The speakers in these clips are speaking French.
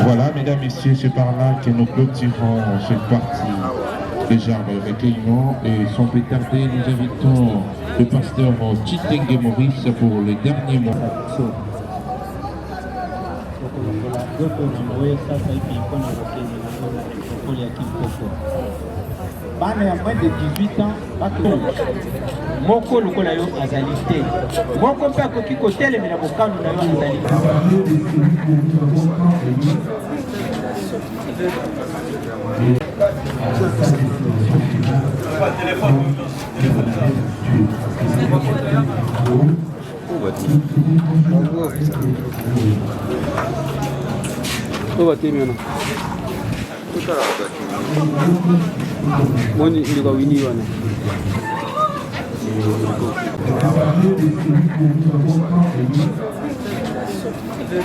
Voilà, mesdames, messieurs, c'est par là que nous clôturons cette partie déjà de recueillement et sans plus tarder, nous invitons le pasteur Chitenge Maurice pour les derniers mots. Bana ya moins de 18 ans moko lokola yo azalité moko mpe akoki kotelemela mokano na yo azalité. Moni ndio wini wana. Voilà,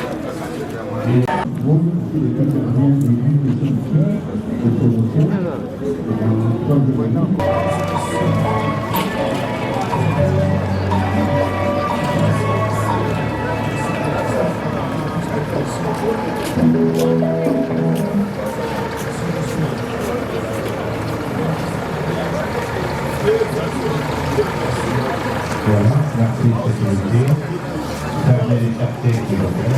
merci sécurité. Fermez les quartiers s'il vous plaît.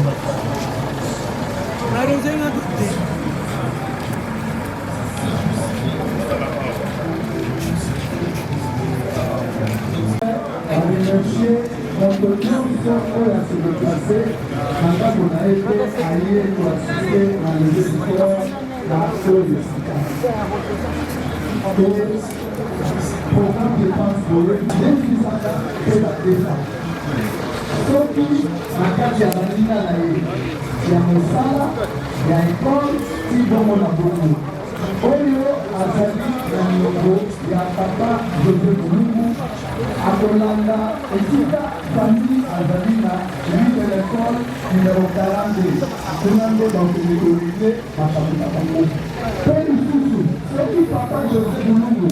remercier notre commission oyo ya se déplacer na ntango na ye mpe aye koasiste na leve du corps na oyo esika mpe programme dépense boye ndekilisaka mpe batesa soki na kati ya baninga na ye ya mosala ya ekole ti bongo na bongo oyo azali na niongo ya papa José Mulungu akolanda esika famille azali na lui de l'école numéro 42 kuna nde bakende korise makambo na bango mpe lisusu soki papa José Mulungu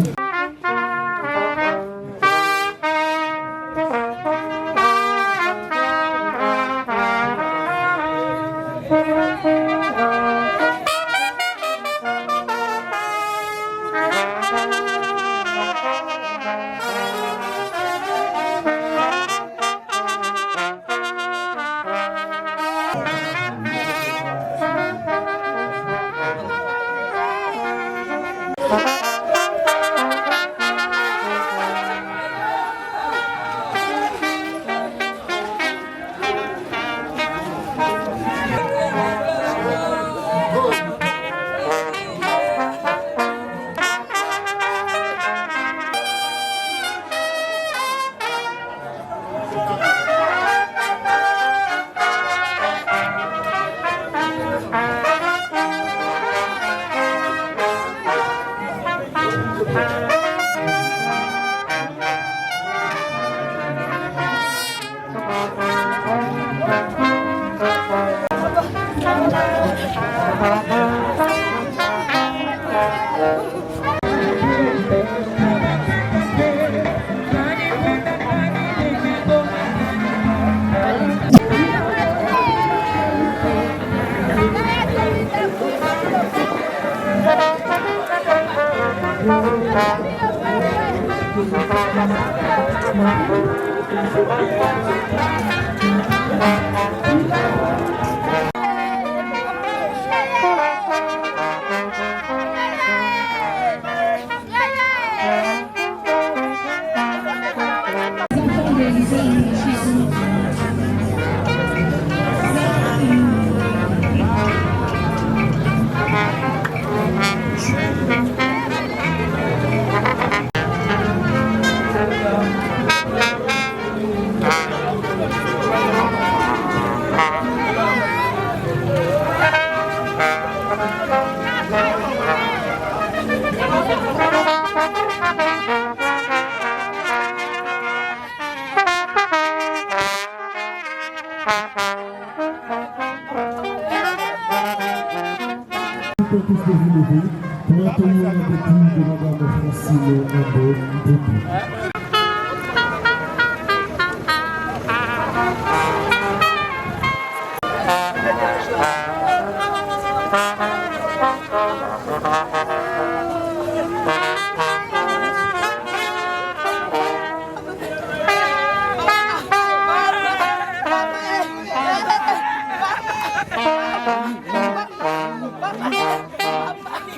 Tous de vous lever pour accueillir un dépôt de Madame Francine Ambo Dépôt.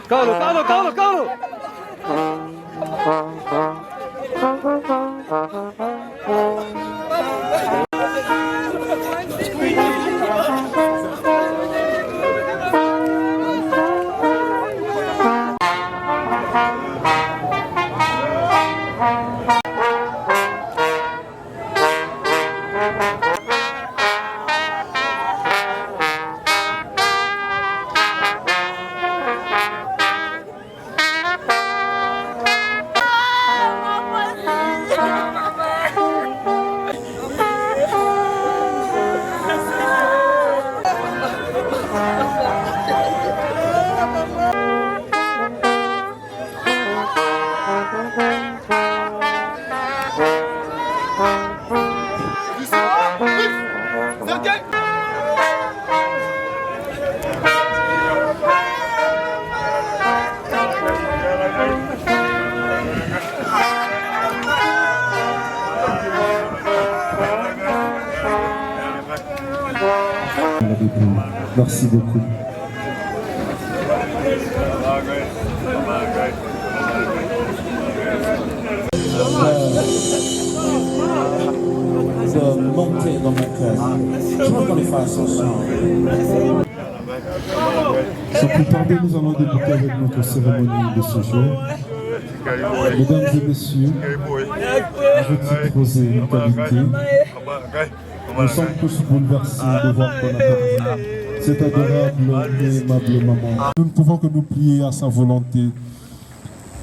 Colo! Merci beaucoup. De monter dans mon cœur. Je vois qu'on les fasse ensemble. Sans plus tarder, nous allons débuter avec notre cérémonie de ce jour. Mesdames et messieurs, je titre et qualité, nous sommes tous bouleversés de voir qu'on a perdu cette adorable et aimable maman. Nous ne pouvons que nous plier à sa volonté.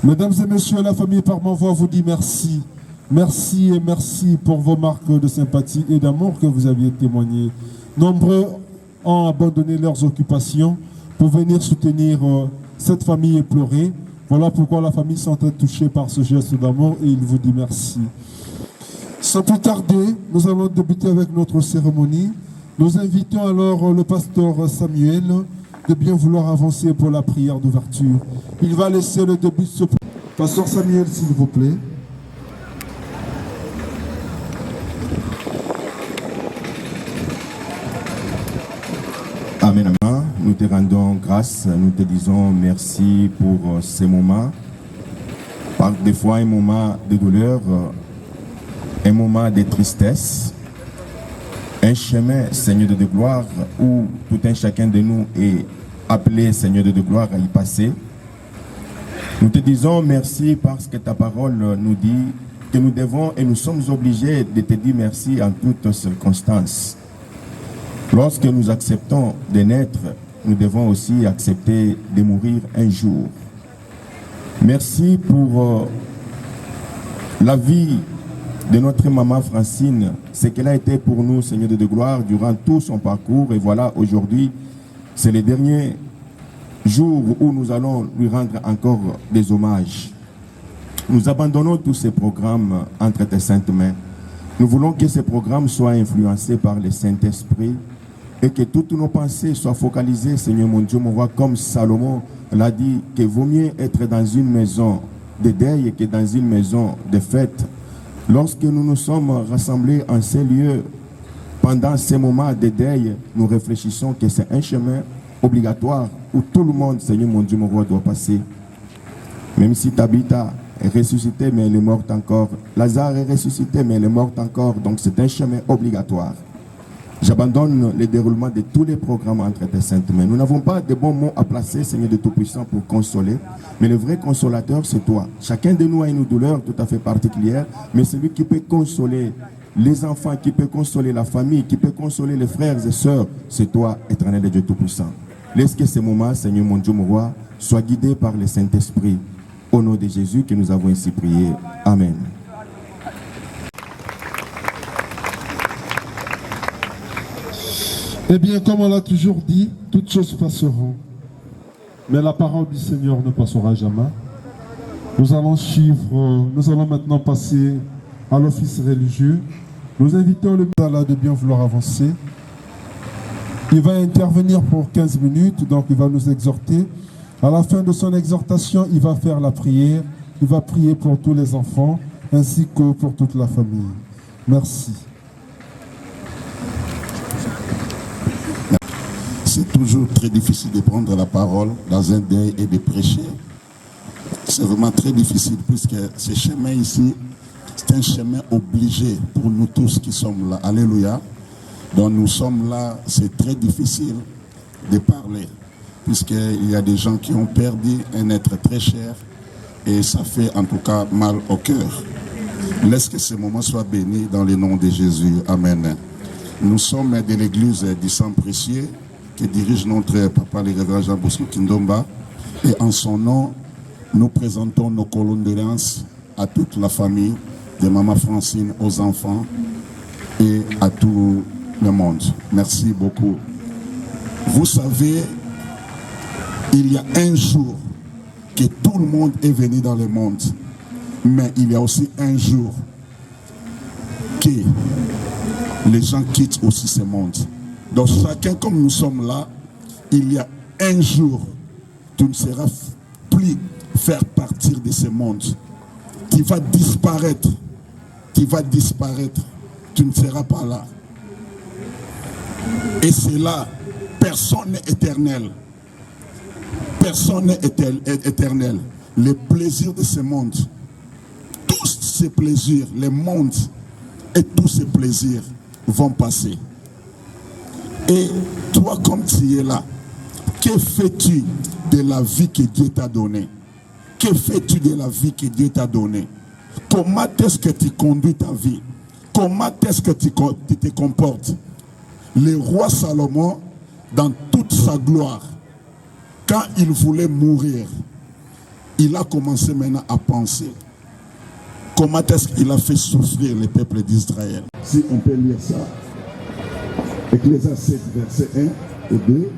Mesdames et messieurs, la famille par ma voix vous dit merci. Merci et merci pour vos marques de sympathie et d'amour que vous aviez témoignées. Nombreux ont abandonné leurs occupations pour venir soutenir cette famille éplorée. Voilà pourquoi la famille s'est très touchée par ce geste d'amour et il vous dit merci. Sans plus tarder, nous allons débuter avec notre cérémonie. Nous invitons alors le pasteur Samuel de bien vouloir avancer pour la prière d'ouverture. Il va laisser le début de ce... Pasteur Samuel, s'il vous plaît. Amen, amen. Nous te rendons grâce, nous te disons merci pour ces moments. Par des fois, un moment de douleur, un moment de tristesse, un chemin, Seigneur de gloire, où tout un chacun de nous est appelé, Seigneur de gloire, à y passer. Nous te disons merci parce que ta parole nous dit que nous devons et nous sommes obligés de te dire merci en toutes circonstances. Lorsque nous acceptons de naître, nous devons aussi accepter de mourir un jour. Merci pour la vie de notre maman Francine, ce qu'elle a été pour nous, Seigneur de gloire, durant tout son parcours. Et voilà, aujourd'hui, c'est le dernier jour où nous allons lui rendre encore des hommages. Nous abandonnons tous ces programmes entre tes saintes mains. Nous voulons que ces programmes soient influencés par le Saint-Esprit et que toutes nos pensées soient focalisées, Seigneur mon Dieu, mon roi, comme Salomon l'a dit, qu'il vaut mieux être dans une maison de deuil que dans une maison de fête. Lorsque nous nous sommes rassemblés en ces lieux, pendant ces moments de deuil, nous réfléchissons que c'est un chemin obligatoire où tout le monde, Seigneur mon Dieu, mon roi, doit passer. Même si Tabitha est ressuscitée, mais elle est morte encore. Lazare est ressuscité, mais elle est morte encore. Donc c'est un chemin obligatoire. J'abandonne le déroulement de tous les programmes entre tes saintes mains. Nous n'avons pas de bons mots à placer, Seigneur de Tout-Puissant, pour consoler. Mais le vrai consolateur, c'est toi. Chacun de nous a une douleur tout à fait particulière. Mais celui qui peut consoler les enfants, qui peut consoler la famille, qui peut consoler les frères et sœurs, c'est toi, éternel Dieu Tout-Puissant. Laisse que ces moments, Seigneur mon Dieu, mon roi, soient guidés par le Saint-Esprit. Au nom de Jésus que nous avons ainsi prié. Amen. Eh bien, comme on l'a toujours dit, toutes choses passeront. Mais la parole du Seigneur ne passera jamais. Nous allons maintenant passer à l'office religieux. Nous invitons le ministre de bien vouloir avancer. Il va intervenir pour 15 minutes, donc il va nous exhorter. À la fin de son exhortation, il va faire la prière. Il va prier pour tous les enfants, ainsi que pour toute la famille. Merci. C'est toujours très difficile de prendre la parole dans un deuil et de prêcher. C'est vraiment très difficile puisque ce chemin ici, c'est un chemin obligé pour nous tous qui sommes là. Alléluia. Donc nous sommes là, c'est très difficile de parler puisqu'il y a des gens qui ont perdu un être très cher et ça fait en tout cas mal au cœur. Laisse que ce moment soit béni dans le nom de Jésus. Amen. Nous sommes de l'église du sang précieux que dirige notre papa, le révérend Jean Bosco Kindomba. Et en son nom, nous présentons nos condoléances à toute la famille de Maman Francine, aux enfants et à tout le monde. Merci beaucoup. Vous savez, il y a un jour que tout le monde est venu dans le monde. Mais il y a aussi un jour que les gens quittent aussi ce monde. Donc chacun, comme nous sommes là, il y a un jour, tu ne seras plus faire partir de ce monde. Tu vas disparaître. Tu vas disparaître. Tu ne seras pas là. Et c'est là Personne n'est éternel. Personne n'est éternel. Les plaisirs de ce monde, tous ces plaisirs, les mondes et tous ces plaisirs vont passer. Et toi, comme tu es là, que fais-tu de la vie que Dieu t'a donnée? Que fais-tu de la vie que Dieu t'a donnée? Comment est-ce que tu conduis ta vie? Comment est-ce que tu te comportes? Le roi Salomon, dans toute sa gloire, quand il voulait mourir, il a commencé maintenant à penser. Comment est-ce qu'il a fait souffrir le peuple d'Israël? Si on peut lire ça, Ecclésiaste 7, verset 1 et 2.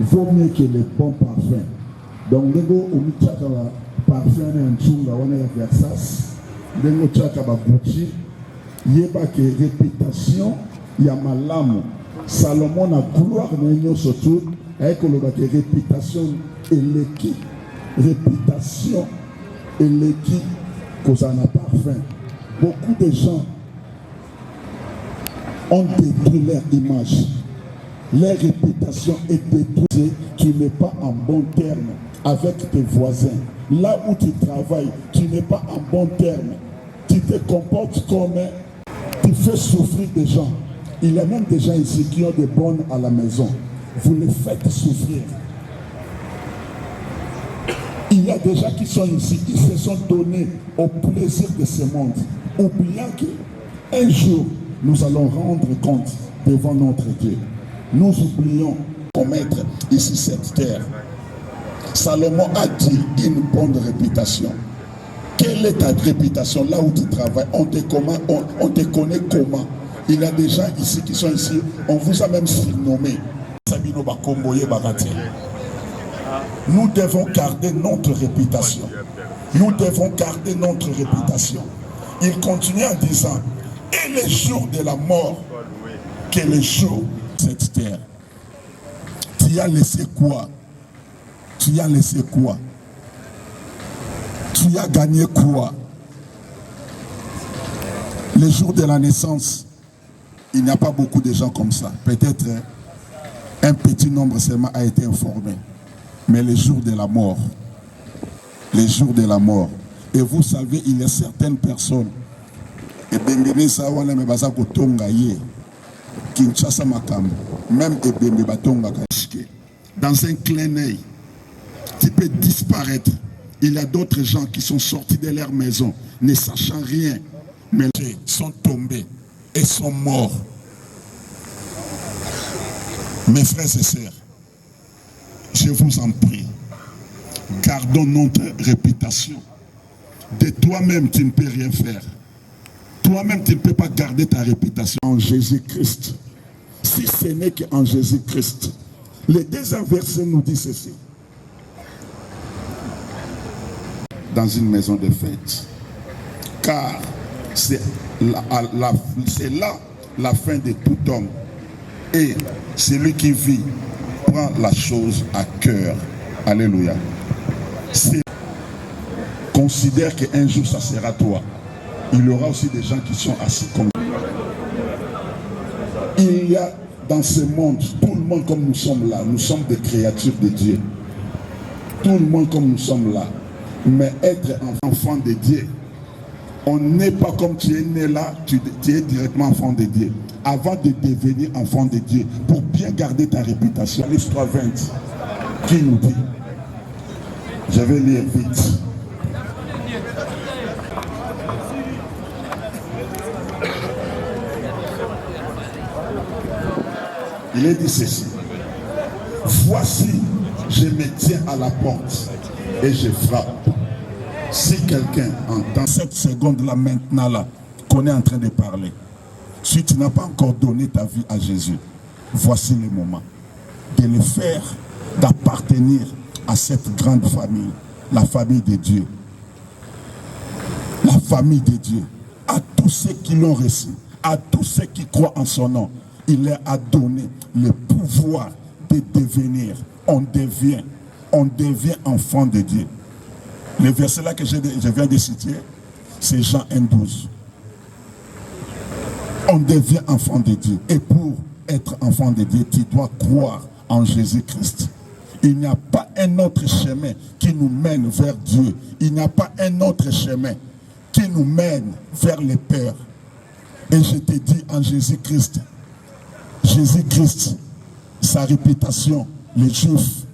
Vaut mieux que les bons parfums. Donc, on a parfum en chunga, on a Versace, on a Gucci, il y a que réputation, il y a malamu. Salomon a gloire de surtout avec le réputation et l'équipe. Réputation et l'équipe cause un parfum. Beaucoup de gens ont détruit leur image. Leur réputation est détruite. Tu n'es pas en bon terme avec tes voisins. Là où tu travailles, tu n'es pas en bon terme. Tu te comportes comme tu fais souffrir des gens. Il y a même des gens ici qui ont des bonnes à la maison. Vous les faites souffrir. Il y a des gens qui sont ici, qui se sont donnés au plaisir de ce monde, oubliant qu'un jour, nous allons rendre compte devant notre Dieu. Nous oublions commettre ici cette terre. Salomon a dit une bonne réputation. Quelle est ta réputation là où tu travailles? On te connaît comment? Il y a des gens ici qui sont ici, on vous a même surnommé. Nous devons garder notre réputation. Nous devons garder notre réputation. Il continue en disant, et les jours de la mort, que les jours de cette terre. Tu as laissé quoi? Tu as laissé quoi? Tu as gagné quoi? Les jours de la naissance, il n'y a pas beaucoup de gens comme ça. Peut-être un petit nombre seulement a été informé. Mais les jours de la mort, les jours de la mort. Et vous savez, il y a certaines personnes, même dans un clin d'œil, tu peux disparaître. Il y a d'autres gens qui sont sortis de leur maison, ne sachant rien, mais sont tombés et sont morts. Mes frères et sœurs, je vous en prie, gardons notre réputation. De toi-même, tu ne peux rien faire. Toi-même, tu ne peux pas garder ta réputation en Jésus-Christ. Si ce n'est qu'en Jésus-Christ. Les deuxième verset nous dit ceci. Dans une maison de fête. Car c'est là la fin de tout homme. Et celui qui vit prend la chose à cœur. Alléluia. Considère qu'un jour ça sera toi. Il y aura aussi des gens qui sont assis comme il y a dans ce monde, tout le monde comme nous sommes là, nous sommes des créatures de Dieu. Tout le monde comme nous sommes là. Mais être enfant de Dieu, on n'est pas comme tu es né là, tu es directement enfant de Dieu. Avant de devenir enfant de Dieu, pour bien garder ta réputation. L'histoire 20 qui nous dit, je vais lire vite. Il est dit ceci. Voici, je me tiens à la porte et je frappe. Si quelqu'un entend cette seconde-là, maintenant là, qu'on est en train de parler, si tu n'as pas encore donné ta vie à Jésus, voici le moment de le faire, d'appartenir à cette grande famille, la famille de Dieu. La famille de Dieu. À tous ceux qui l'ont reçu, à tous ceux qui croient en son nom, il leur a donné le pouvoir de devenir. On devient enfant de Dieu. Le verset là que je viens de citer, c'est Jean 1,12. On devient enfant de Dieu. Et pour être enfant de Dieu, tu dois croire en Jésus-Christ. Il n'y a pas un autre chemin qui nous mène vers Dieu. Il n'y a pas un autre chemin qui nous mène vers les peurs. Et je te dis en Jésus-Christ, Jésus-Christ, sa réputation, les Juifs,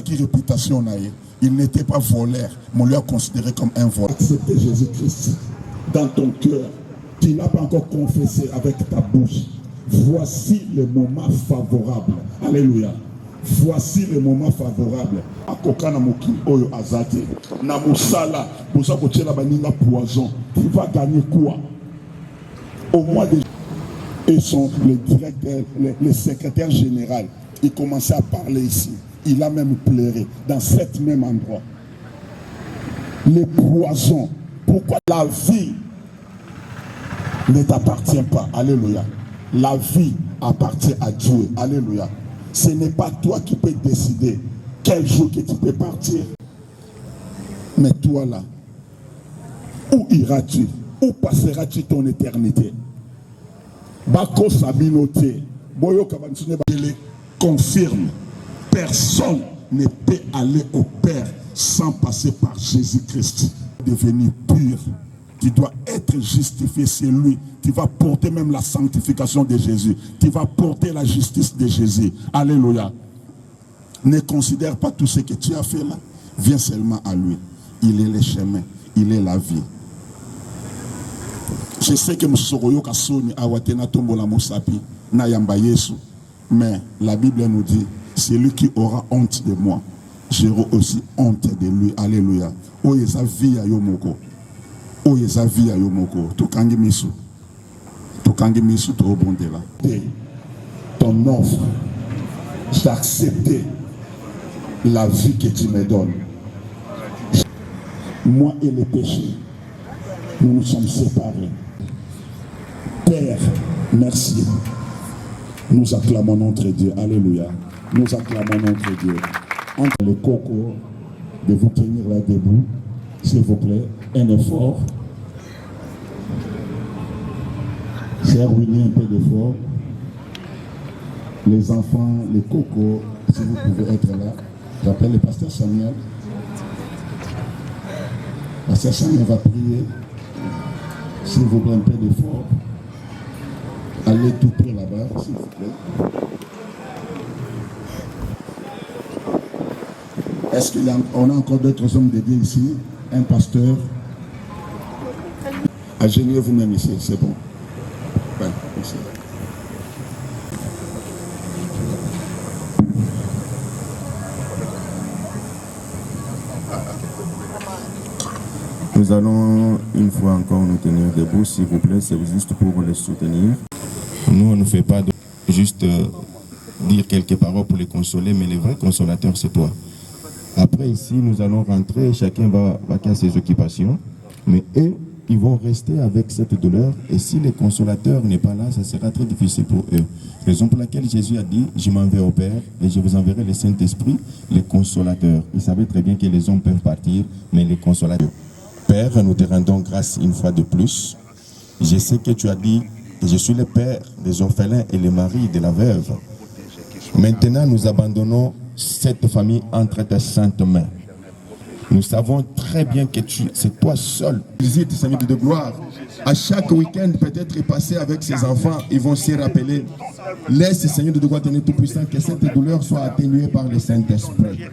réputation, il n'était pas voleur, mais on l'a considéré comme un voleur. Accepter Jésus-Christ dans ton cœur, tu n'as pas encore confessé avec ta bouche. Voici le moment favorable. Alléluia. Voici le moment favorable. Akokana moki oyo azate na musala bosa kotiela baninga poison. Tu vas gagner quoi? Au mois de et son le directeur, le secrétaire général, il commençait à parler ici. Il a même pleuré dans cet même endroit. Les poisons. Pourquoi la vie ne t'appartient pas? Alléluia. La vie appartient à Dieu. Alléluia. Ce n'est pas toi qui peux décider quel jour que tu peux partir. Mais toi là, où iras-tu? Où passeras-tu ton éternité? Bako Sabinoté, Boyo Kabansune confirme, personne ne peut aller au Père sans passer par Jésus-Christ. Devenu pur, tu dois être justifié, c'est lui. Tu vas porter même la sanctification de Jésus. Tu vas porter la justice de Jésus. Alléluia. Ne considère pas tout ce que tu as fait là. Viens seulement à lui. Il est le chemin, il est la vie. Je sais que mais la Bible nous dit, celui qui aura honte de moi, j'aurai aussi honte de lui. Alléluia. Oyeza vie à yomoko. Oyeza vie à yomoko. Tukangi misu. Tukangi misu trop bon de là. Ton offre, j'ai accepté la vie que tu me donnes. Moi et le péché, nous nous sommes séparés. Père, merci. Nous acclamons notre Dieu. Alléluia. Nous acclamons notre Dieu. Entre les cocos, de vous tenir là debout, s'il vous plaît, un effort. Cher Willy, un peu d'effort. Les enfants, les cocos, si vous pouvez être là. J'appelle le pasteur Samuel. Pasteur Samuel va prier. S'il vous plaît, un peu d'effort. Allez tout près là-bas, s'il vous plaît. Est-ce qu'on a encore d'autres hommes de Dieu ici? Un pasteur? Agenouillez vous-même ici, c'est bon. Ouais, ici. Nous allons une fois encore nous tenir debout, s'il vous plaît, c'est juste pour les soutenir. Nous, on ne fait pas juste dire quelques paroles pour les consoler, mais le vrai consolateur, c'est toi. Après, ici, nous allons rentrer, chacun va faire ses occupations, mais eux, ils vont rester avec cette douleur, et si le consolateur n'est pas là, ça sera très difficile pour eux. Raison pour laquelle Jésus a dit, je m'en vais au Père, et je vous enverrai le Saint-Esprit, le consolateur. Il savait très bien que les hommes peuvent partir, mais les consolateurs. Père, nous te rendons grâce une fois de plus. Je sais que tu as dit que je suis le père des orphelins et le mari de la veuve. Maintenant, nous abandonnons cette famille entre tes saintes mains. Nous savons très bien que c'est toi seul. Visite, Seigneur de gloire. À chaque week-end, peut-être passé avec ses enfants, ils vont se rappeler. Laisse, Seigneur de gloire, tenir tout puissant, que cette douleur soit atténuée par le Saint-Esprit.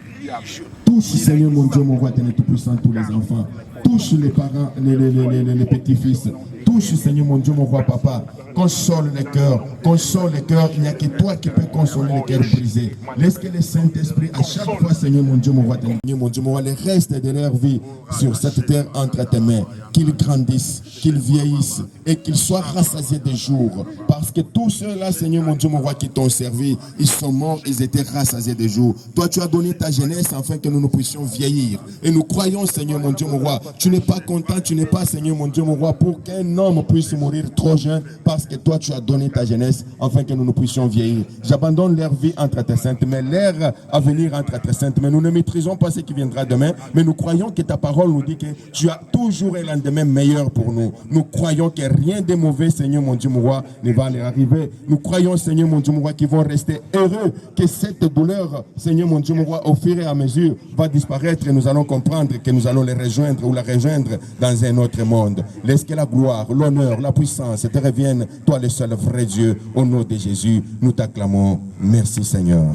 Touche, Seigneur mon Dieu, mon roi, tenir tout puissant, tous les enfants. Touche les parents, les petits-fils. Touche, Seigneur mon Dieu, mon roi, papa. Console les cœurs. Console les cœurs. Il n'y a que toi qui peux consoler les cœurs brisés. Laisse que le Saint-Esprit, à chaque fois, Seigneur mon Dieu, mon roi, les restes de leur vie sur cette terre entre tes mains. Qu'ils grandissent, qu'ils vieillissent et qu'ils soient rassasiés des jours. Parce que tous ceux-là, Seigneur mon Dieu, mon roi, qui t'ont servi, ils sont morts, ils étaient rassasiés des jours. Toi, tu as donné ta jeunesse afin que nous puissions vieillir. Et nous croyons, Seigneur mon Dieu, mon roi, tu n'es pas content, tu n'es pas, Seigneur mon Dieu, mon roi, pour qu'un homme puisse mourir trop jeune parce que toi tu as donné ta jeunesse afin que nous puissions vieillir. J'abandonne leur vie entre tes saintes, mais l'ère à venir entre tes saintes. Mais nous ne maîtrisons pas ce qui viendra demain, mais nous croyons que ta parole nous dit que tu as toujours un lendemain meilleur pour nous. Nous croyons que rien de mauvais, Seigneur mon Dieu, mon roi, ne va leur arriver. Nous croyons, Seigneur mon Dieu, mon roi, qu'ils vont rester heureux, que cette douleur, Seigneur mon Dieu, mon roi, au fur et à mesure, va disparaître et nous allons comprendre que nous allons les rejoindre ou la rejoindre dans un autre monde. Laisse que la gloire, l'honneur, la puissance te reviennent, toi le seul vrai Dieu. Au nom de Jésus, nous t'acclamons. Merci Seigneur.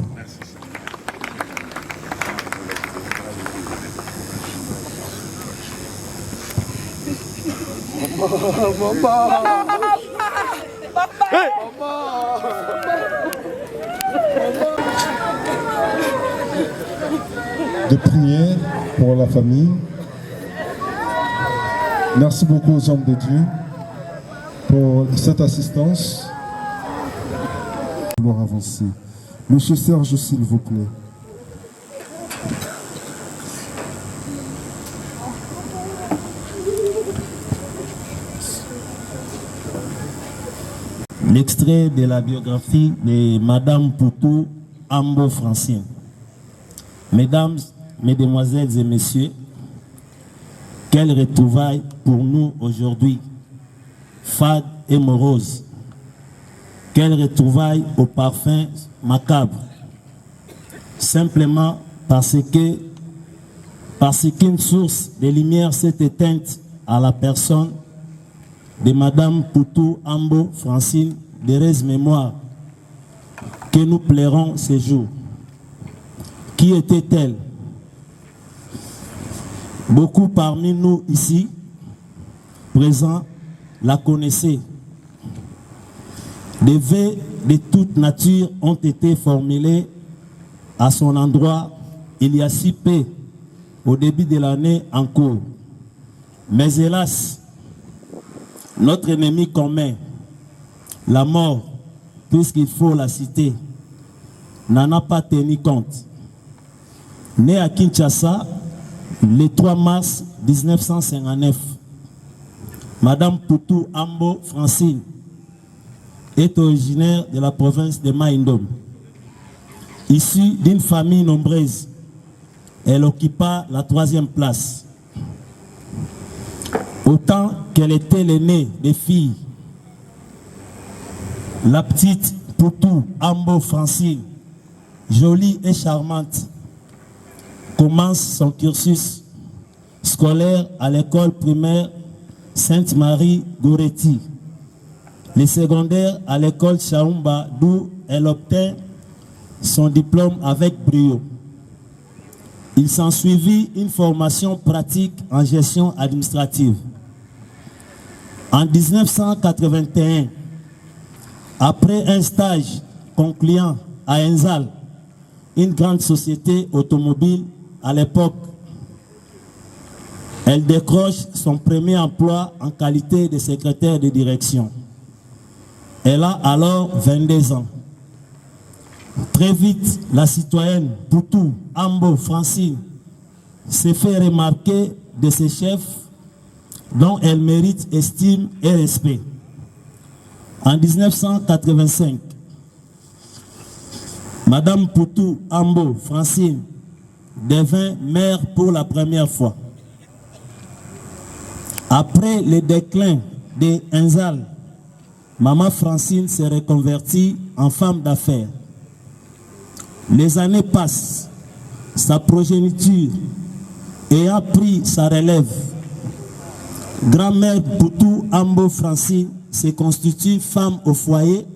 De prière pour la famille. Merci beaucoup aux hommes de Dieu pour cette assistance. Vouloir avancer. Monsieur Serge, s'il vous plaît. L'extrait de la biographie de Madame Poutou Ambo Francine. Mesdames, Mesdemoiselles et Messieurs, quelle retrouvaille pour nous aujourd'hui, fade et morose. Quelle retrouvaille au parfum macabre. Simplement parce qu'une source de lumière s'est éteinte à la personne de Madame Poutou Ambo Francine, d'heureuse mémoire, que nous plairons ces jours. Qui était-elle? Beaucoup parmi nous ici, présents, la connaissaient. Des vœux de toute nature ont été formulés à son endroit il y a si peu, au début de l'année en cours. Mais hélas, notre ennemi commun, la mort, puisqu'il faut la citer, n'en a pas tenu compte. Née à Kinshasa le 3 mars 1959, Madame Poutou Ambo Francine est originaire de la province de Maïndom. Issue d'une famille nombreuse, elle occupa la 3e place. Autant qu'elle était l'aînée des filles, la petite Poutou Ambo Francine, jolie et charmante, commence son cursus scolaire à l'école primaire Sainte-Marie Goretti, le secondaire à l'école Chaumba, d'où elle obtint son diplôme avec brio. Il s'ensuivit une formation pratique en gestion administrative. En 1981, après un stage concluant à Enzal, une grande société automobile à l'époque, elle décroche son premier emploi en qualité de secrétaire de direction. Elle a alors 22 ans. Très vite, la citoyenne Poutou Ambo Francine s'est fait remarquer de ses chefs dont elle mérite estime et respect. En 1985, Madame Poutou Ambo Francine devint mère pour la première fois. Après le déclin de Enzal, Maman Francine s'est reconvertie en femme d'affaires. Les années passent, sa progéniture ayant pris sa relève. Grand-mère Poutou Ambo Francine se constitue femme au foyer,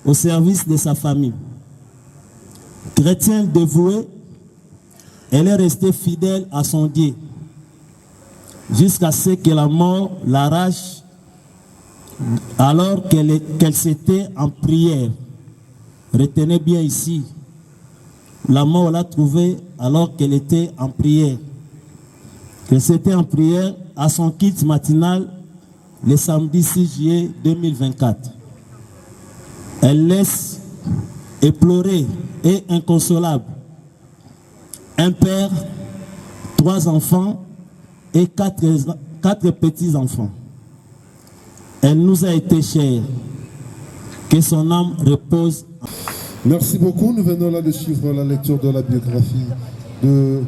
au service de sa famille. Chrétienne dévouée, elle est restée fidèle à son Dieu, jusqu'à ce que la mort l'arrache alors qu'elle s'était en prière. Retenez bien ici, la mort l'a trouvée alors qu'elle était en prière. Elle s'était en prière à son kit matinal le samedi 6 juillet 2024. Elle laisse éplorée et inconsolable un père, 3 enfants et 4 petits-enfants. Elle nous a été chère. Que son âme repose. Merci beaucoup. Nous venons là de suivre la lecture de la biographie de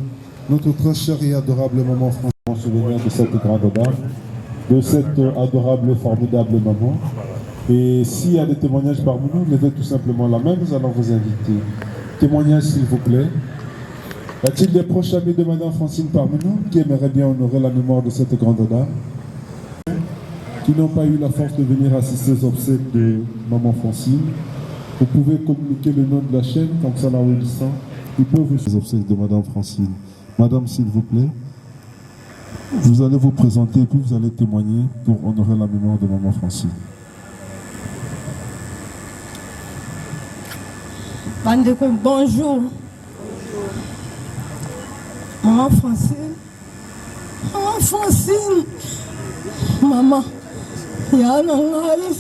notre très chère et adorable maman Françoise, en souvenir de cette grande dame, de cette adorable et formidable maman. Et s'il y a des témoignages parmi nous, levez tout simplement la main, nous allons vous inviter. Témoignage s'il vous plaît. Y a-t-il des proches amis de madame Francine parmi nous qui aimeraient bien honorer la mémoire de cette grande dame, qui n'ont pas eu la force de venir assister aux obsèques de maman Francine? Vous pouvez communiquer le nom de la chaîne, comme ça là où ils sont. Ils peuvent vous les obsèques de madame Francine. Madame, s'il vous plaît, vous allez vous présenter et puis vous allez témoigner pour honorer la mémoire de maman Francine. Bandeko, bonjour. Maman Francine. Maman Francine. Maman. Yana ngai.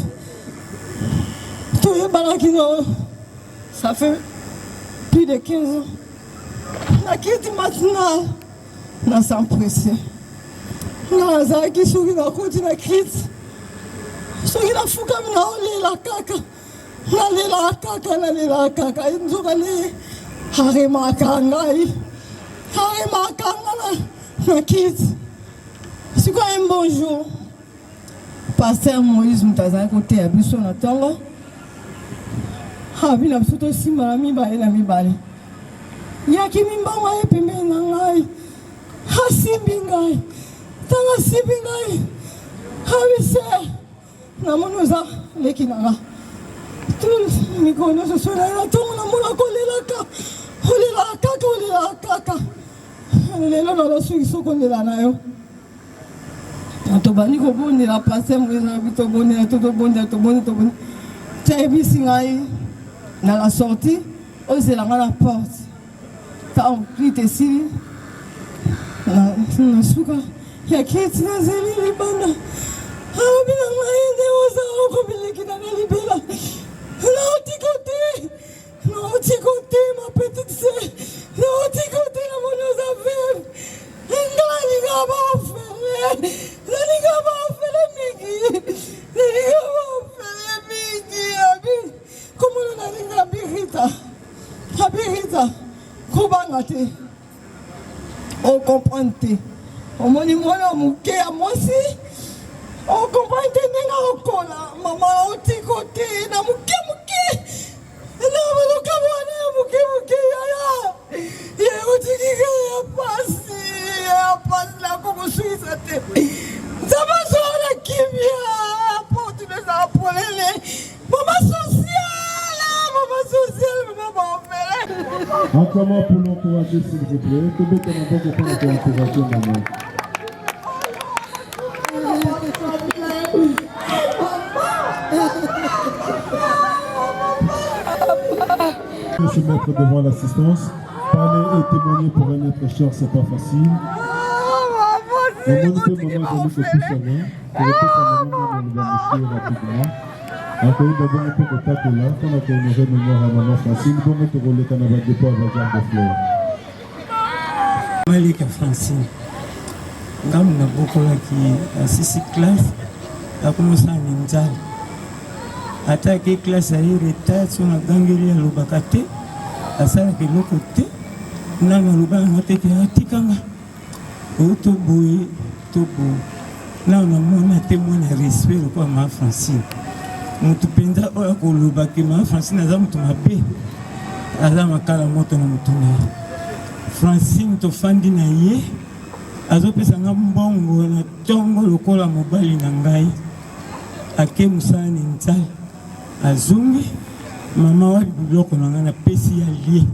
Ça fait plus de 15 ans. La quitte matinale. Na sans presser. Na zaki soki na koti na quitte. Soki na fuka na ole la kaka. Na lela kaka. Nzoka le harema kangai. Harema kanga na quitte. C'est quoi un bonjour? Pasteur Moïse Moutazan côté à Bissou na Tongo. Habina Bisouto Simba mibale na mibale. Yaki mimba wa pembe na ngai. Hasimbi ngai. Tanga simbi ngai. Habise. Na monoza leki nanga. Tout mi kono so sona na tongo na mona kolelaka. Olela kaka. Lelo na lo suki soko ndela na yo. Tobani ko boni la passer mo na bito boni na todo boni. Taibi singai na la sortie, osé la porte. Ta on crie ici. Na suka ya kiti na zeli libanda. Abina maende oza ko biliki na libela. L'autre côté, ma petite sœur. L'autre côté, la monosa veuve. On comprend. On m'a dit, moi, moi aussi. On comprend. Maman, on t'y côté. Encore pour l'encourager, s'il vous plaît. Tout le monde pour l'encourager, maman. Se mettre devant l'assistance, parler et témoigner pour un être cher, c'est pas facile. Maman, maman, j'ai mis que tout ça, pour répéter sa maman, on va monsieur rapidement. Encore une fois, un peu de tape là, quand on a honoré mémoire à maman Francine, bon, on te relève dans la dépôt avec Jean de Fleur. Malika Francine, ngam na bokola ki asisi classe, akomosa ninjali. Atake classe ayi retard sur la gangeli ya lobakate, asala ke lokote, na loba ngate ke atikanga. Oto boye, tobo. Na on a mona témoin de respect pour ma Francine. Mutu penza oya koloba ke ma Francine aza mutu mabe. Aza makala moto na mutu na. Francine to fandi na ye. Azopesa nga mbongo na tongo lokola mobali na ngai. Ake musala ni nzali. Azungi mama wa biloko na nga na pesi ya lie.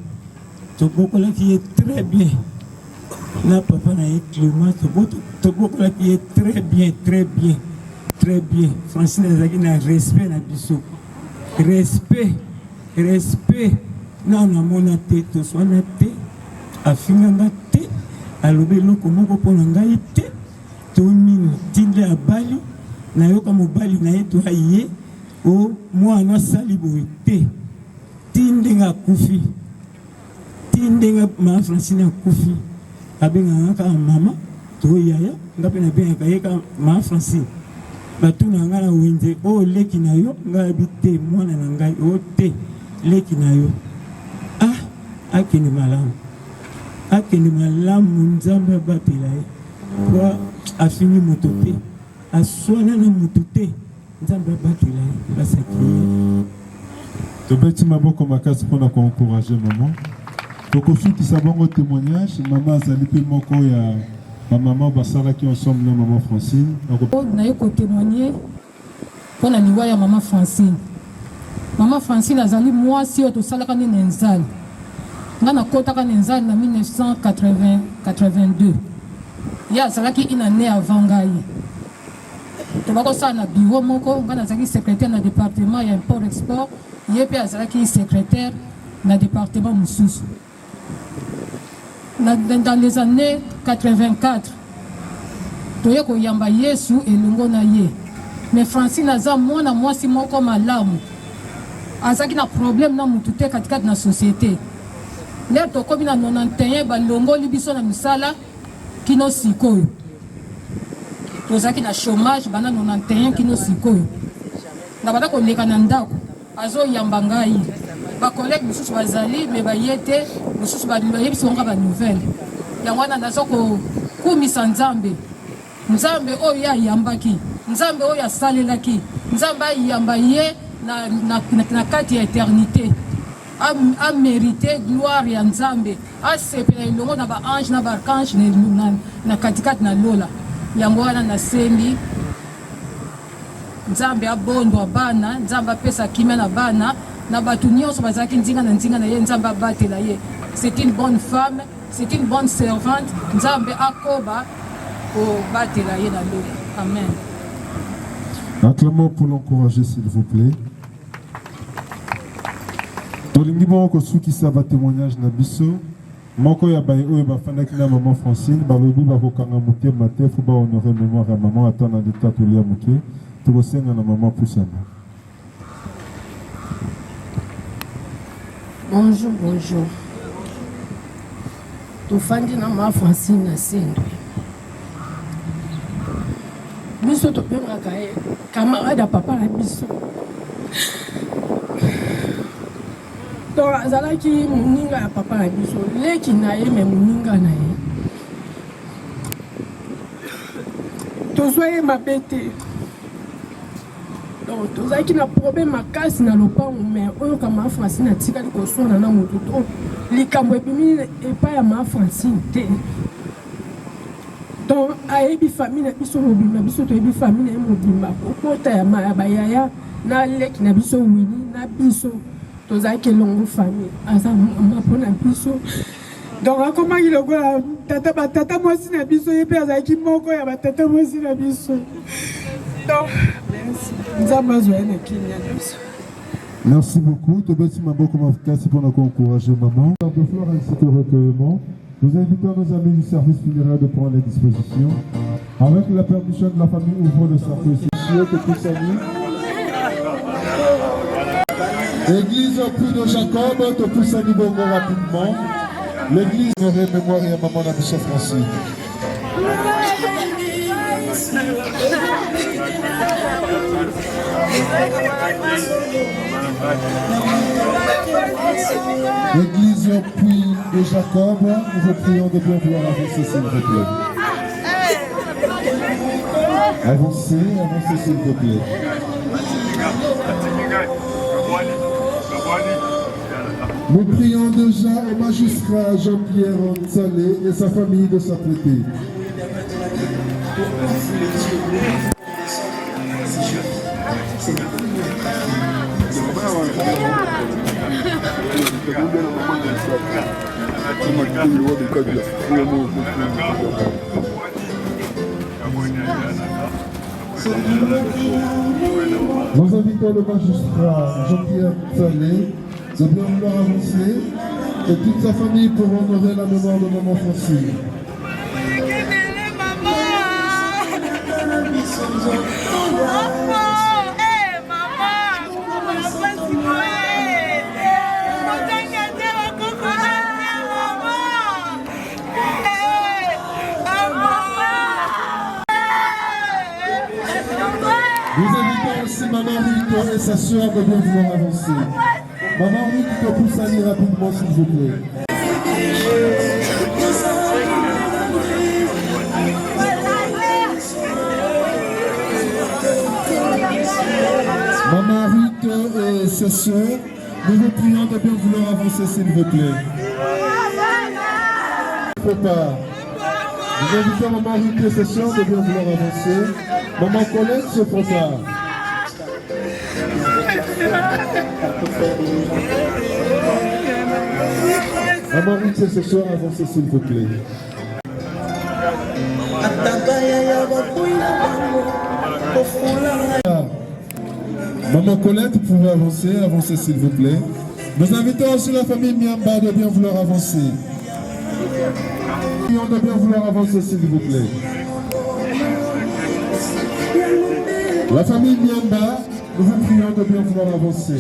To bokola ki est très bien. Na papa na ye Clément to bokola ki est très bien, très bien. Très bien. Francine azaki na respect na biso. Respect. Na mona te to swana te. Afinga nga te. Alobe loko moko pona ngai te. To nini tinde abali. Na yoka mobali na ye to haye. O mwana sali boye te. Tinde nga kufi. Tinde nga ma Francine kufi. Abenga nga ka mama. To yaya. Nga pena benga ka ye ka ma Francine. batuna ngai na wenze oyo leki na yo ngai abi te mwana na ngai o te leki na yo akende malamu nzambe abatela ye po afingi moto te aswana na moto te nzambe abatela ye basaki ye tobeti maboko makasi mpona koencourage maman tokosukisa bongo témoignage mama azali mpe moko ya bamama basalaki ensemble na mama Francine naye kotémoigne mpona liwa ya mama Francine. Mama Francine azali mwasi oyo tosalaka nde na nzali nga nakotaka na nzali na 1982 ye azalaki une année avant ngai tobakosala na bureau moko nga nazalaki secrétaire na département ya import export ye mpe azalaki secrétaire na département mosusu. Dans les années 84 toye koyamba Yesu elongo na ye mais Francine aza mwana mwasi moko malamu azaki na problème na mutu te katikati na société lelo tokomi na 91 balongoli biso na misala kino sikoyo tozalaki na chômage bana 91 kino sikoyo na bata koleka na ndako azoyamba ngai bakolege mosusu bazali me baye te mosusu bayebisi bongo banouvelle yango wana naza kokumisa nzambe oyo ye ayambaki nzambe oyo asalelaki nzambe ayamba ye na kati ya éternité amérite gloire ya nzambe asepela elongo na baange na baarchange na katikati na lola yango wana nasembi nzambe abondwa bana nzambe apesa kimia na bana na bato nyonso bazalaki nzinga na ye nzambe abatela ye. C'est une bonne femme, c'est une bonne servante nzambe akoba kobatela ye na lola. Amen. Acclamons pour l'encourager s'il vous plaît. tolingi bongo kosukisa batémoignage na biso moko ya baye oyo bafandaki na maman Francine balobi bakokanga motema te fo bahonore mémoire ya maman ata na leta tolia moke tokosenga na maman pusana. Bonjour, bonjour. Tofandi na maman Francine na sendwe biso topengaka ye camarade ya papa na biso donc azalaki moninga ya papa na biso leki na ye me moninga na ye tozwa ye mabe te donc tozalaki na problème makasi na lopango me oyo ka maman Francine atikali koswana na motu to likambo ebimi epai ya maman Francine te donc ayebi famille na biso mobimba biso toyebi famille na ye mobimba kokota ya bayaya na leki na biso wini na biso tozalaki elongo famille aza mama mpo na biso donc akomaki lokola batata mwasi na biso ye mpe azalaki moko ya batata mwasi na biso donc nzambe azwa ye na kini ya biso. Merci beaucoup. Tobeti maboko makasi pour nous encourager maman. De fleurs ainsi que recueillement. Nous invitons nos amis du service funéraire de prendre les dispositions. Avec la permission de la famille, ouvrons le cercueil. Église Puy de Jacob, te pousse à niveau rapidement. L'église aurait mémoire et maman la Bishop Francine. L'église Puy de Jacob, nous vous prions de bien vouloir avancer s'il vous plaît. Avancez s'il vous plaît. Nous prions déjà au magistrat Jean-Pierre Salé et sa famille de s'apprêter. Nous invitons le magistrat Jean-Pierre Salé de bien vouloir avancer et toute sa famille pour honorer la mémoire de maman Francine. Maman! et sa soeur de bien vouloir avancer. Maman, oui, tu te pousses à aller rapidement, s'il vous plaît. Maman Ruth et ses soeurs, nous vous prions de bien vouloir avancer, s'il vous plaît. Prépare. Nous invitons Maman Ruth et ses soeurs de bien vouloir avancer. Maman Colette se prépare. Maman Ruth et ses soeurs, avancez, s'il vous plaît. Maman Colette, vous pouvez avancer, avancez s'il vous plaît. Nous invitons aussi la famille Miamba de bien vouloir avancer. Nous de bien vouloir avancer s'il vous plaît. La famille Miamba, nous vous prions de bien vouloir avancer.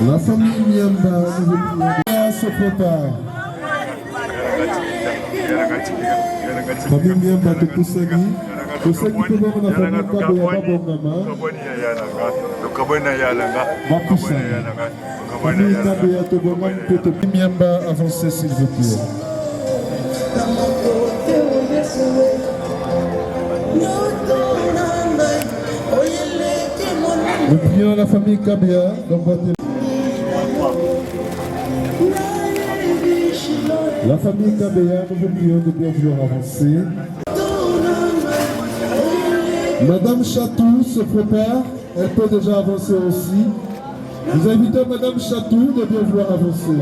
La famille Miamba, nous vous prions, se prépare. Famille Miamba de Poussani, Poussani peut voir la famille Kabeyaba Bongama. Bakoussani. Famille Kabeyaba de Bongama, peut Miamba avancer s'il vous plaît. Nous prions la famille Kabea d'emboîter. La famille Kabea, nous vous prions de bien vouloir avancer. Madame Chatou se prépare, elle peut déjà avancer aussi. Nous invitons Madame Chatou de bien vouloir avancer.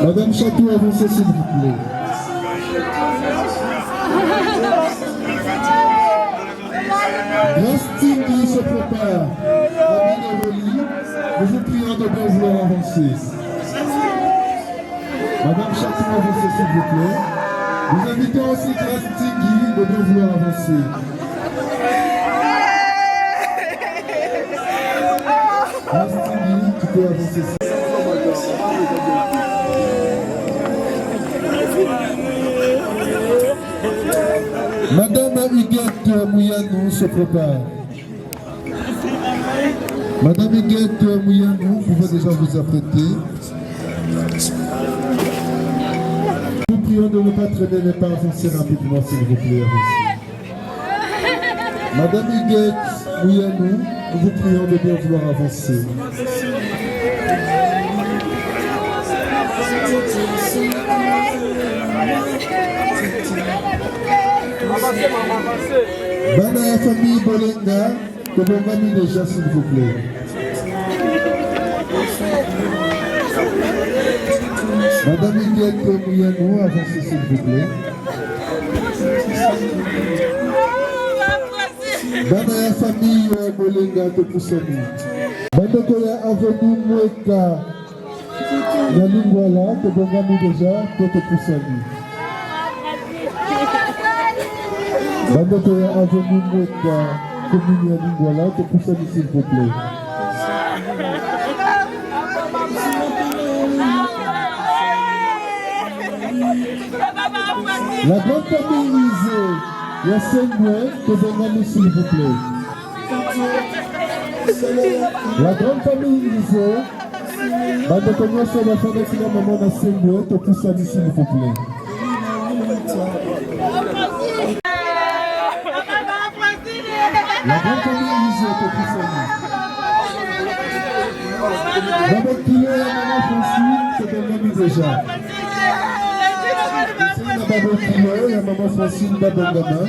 Madame Chatou, avancez s'il vous plaît. Rastini se prépare. Nous vous prions de bien vouloir avancer. Madame Chatou, avancez s'il vous plaît. Nous invitons aussi Rastini de bien vouloir avancer. Rastini, tu peux avancer. Madame Huguette Mouyanou se prépare. Madame Huguette Mouyanou, vous pouvez déjà vous apprêter. Nous prions de ne pas traîner les pas, avancer rapidement s'il vous plaît. Avancez. Madame Huguette Mouyanou, nous vous prions de bien vouloir avancer. Bana la famille Bolenga, que vous m'avez déjà s'il vous plaît. Madame Huguette Mouyanou, avancez s'il vous plaît. Bana la famille Bolenga de Poussani. Bana Koya Avenue Mweka. Yalingwala, que vous m'avez déjà de Poussani. Bandotoya Avenue Mweka, commune ya Lingwala, te Poussani s'il vous plaît. La grande famille Lisée, ya Sengwe, te Bongami s'il vous plaît. La grande famille Lisée, Bandotoya sur la famille de la maman de Sengwe, te Poussani s'il vous plaît. La grande famille Lisée de Poussani. D'abord qu'il y a maman Francine, c'est un ami déjà. D'abord qu'il y a maman Francine d'Abongama.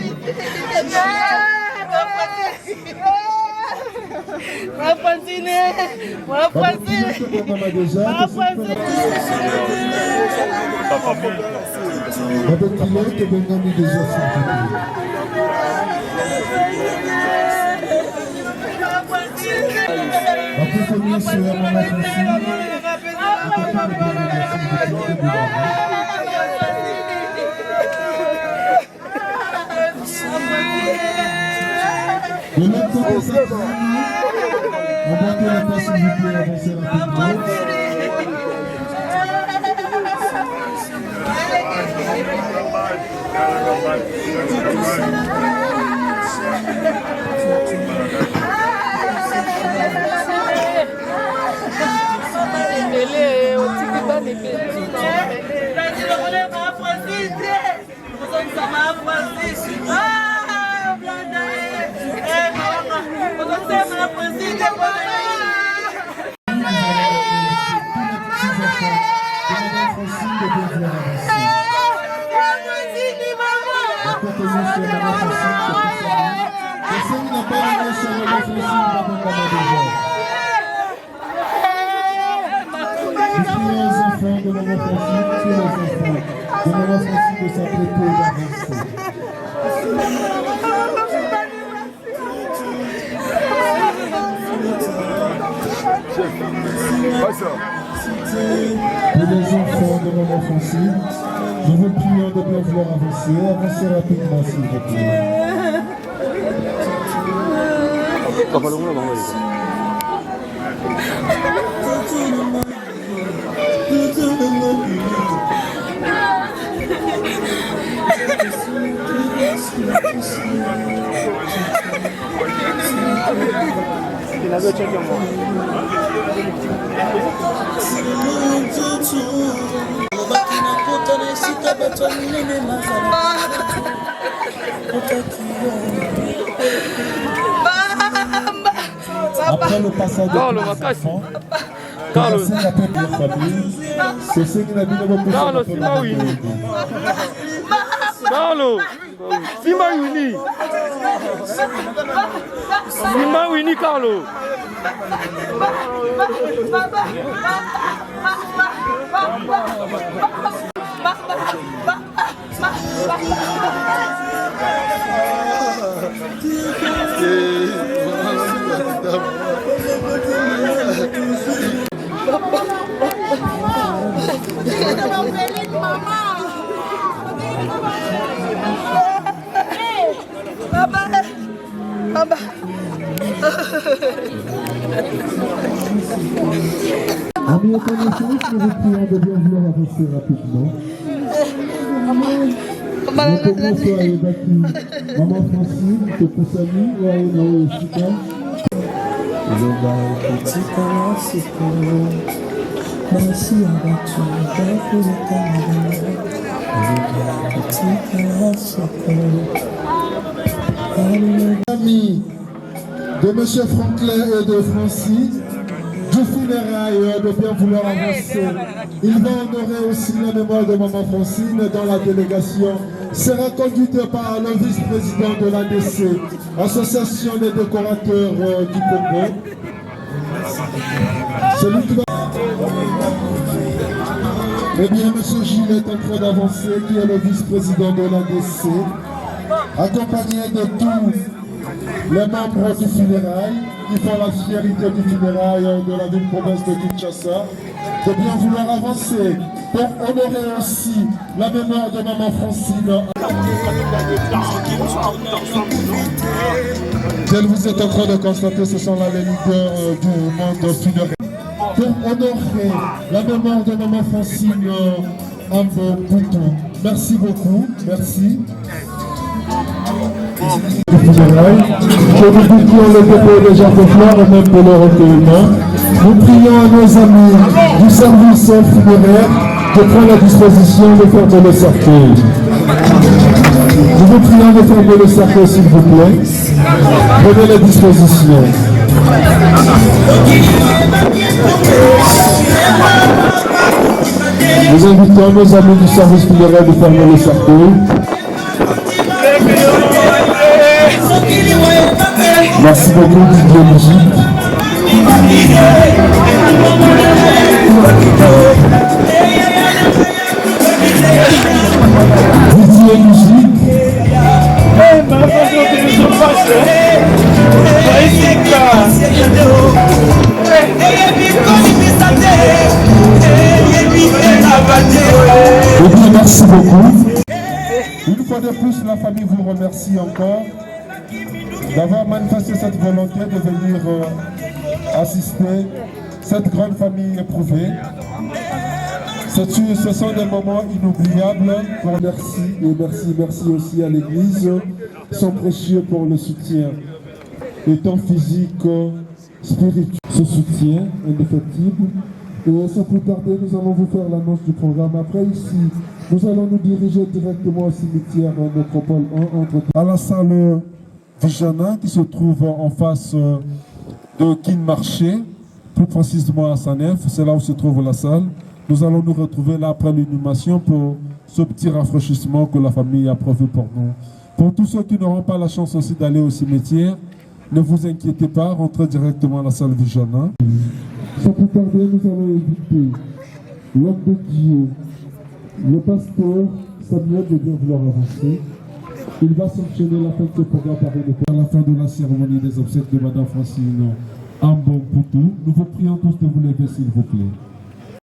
D'abord qu'il y a Bongami déjà, s'il vous plaît. Après, il faut sur la maman Francine. De l'autre côté, ça emportez la place, s'il vous plaît, avancez rapidement. Pour les enfants de Maman Francine, je vous prie de bien vouloir avancer rapidement s'il vous plaît. Après le passage de enfants, c'est la première famille. C'est ce qui n'a pas beaucoup Carlo, Simba Winnie. Simba Winnie, Carlo. Amis et connaissances, nous vous prions de bien vouloir avancer rapidement. Notre bonsoir est battu. Maman Francine, te pousse à nous, Waounaou et Sika. Amis de M. Franklin et de Francine, du funérail de bien vouloir avancer. Il va honorer aussi la mémoire de Maman Francine dans la délégation. Sera conduite par le vice-président de l'ADC, Association des décorateurs du Congo. Celui qui va... Eh bien, M. Gilles est en train d'avancer, qui est le vice-président de l'ADC, accompagné de tous les membres du funérail, qui font la fierté du funérail de la ville-province de Kinshasa, de bien vouloir avancer pour honorer aussi la mémoire de Maman Francine. Tel vous êtes en train de constater, ce sont là les leaders du monde funéraire. Pour honorer la mémoire de Maman Francine en Bouton. Merci beaucoup, merci. Je vous prie pour le dépôt des gens de fleurs et même pour le recueillement. Nous prions à nos amis du service funéraire de prendre la disposition de fermer le cercueil. Nous vous prions de fermer le cercueil s'il vous plaît. Prenez la disposition. Nous invitons nos amis du service funéraire de fermer le cercueil. Merci beaucoup Didier Musique. Didier Musique. Merci beaucoup. Une fois de plus, la famille vous remercie encore. d'avoir manifesté cette volonté de venir assister cette grande famille éprouvée. Ce sont des moments inoubliables. Merci et merci aussi à l'Église. Ils sont précieux pour le soutien, étant physique, spirituel. Ce soutien indéfectible. Et sans plus tarder, nous allons vous faire l'annonce du programme. Après ici, nous allons nous diriger directement au cimetière Métropole 1 à la salle Vijana qui se trouve en face de Kin Marché, plus précisément à Sanef. C'est là où se trouve la salle. Nous allons nous retrouver là après l'inhumation pour ce petit rafraîchissement que la famille a prévu pour nous. Pour tous ceux qui n'auront pas la chance aussi d'aller au cimetière, ne vous inquiétez pas, rentrez directement à la salle Vijana. Sans plus tarder, nous allons inviter l'homme de Dieu, le pasteur Samuel de bien vouloir avancer. Il va sanctionner la fin de ce programme par à la fin de la cérémonie des obsèques de Madame Francine Ambon Poutou. Nous vous prions tous de vous lever, s'il vous plaît.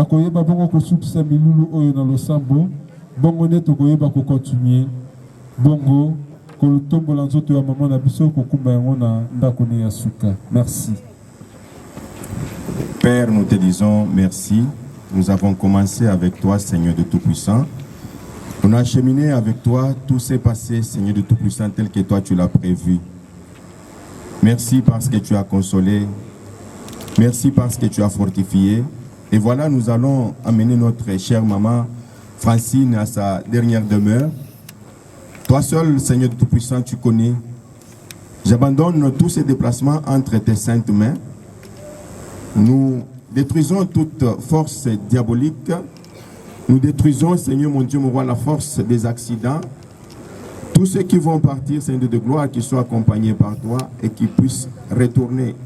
Akoyeba bongo ko sukisa milulu oyo na losambo, bongo ne tokoyeba ko continuer, bongo ko tombola nzoto ya maman na biso ko kumba yango na ndako ne ya suka. Merci. Père, nous te disons merci. Nous avons commencé avec toi, Seigneur de Tout-Puissant. On a cheminé avec toi, tout s'est passé, Seigneur de Tout-Puissant, tel que toi tu l'as prévu. Merci parce que tu as consolé. Merci parce que tu as fortifié. Et voilà, nous allons amener notre chère maman Francine à sa dernière demeure. Toi seul, Seigneur de Tout-Puissant, tu connais. J'abandonne tous ces déplacements entre tes saintes mains. Nous détruisons toute force diabolique. Nous détruisons, Seigneur mon Dieu, mon roi, la force des accidents. Tous ceux qui vont partir, Seigneur de gloire, qu'ils soient accompagnés par toi et qu'ils puissent retourner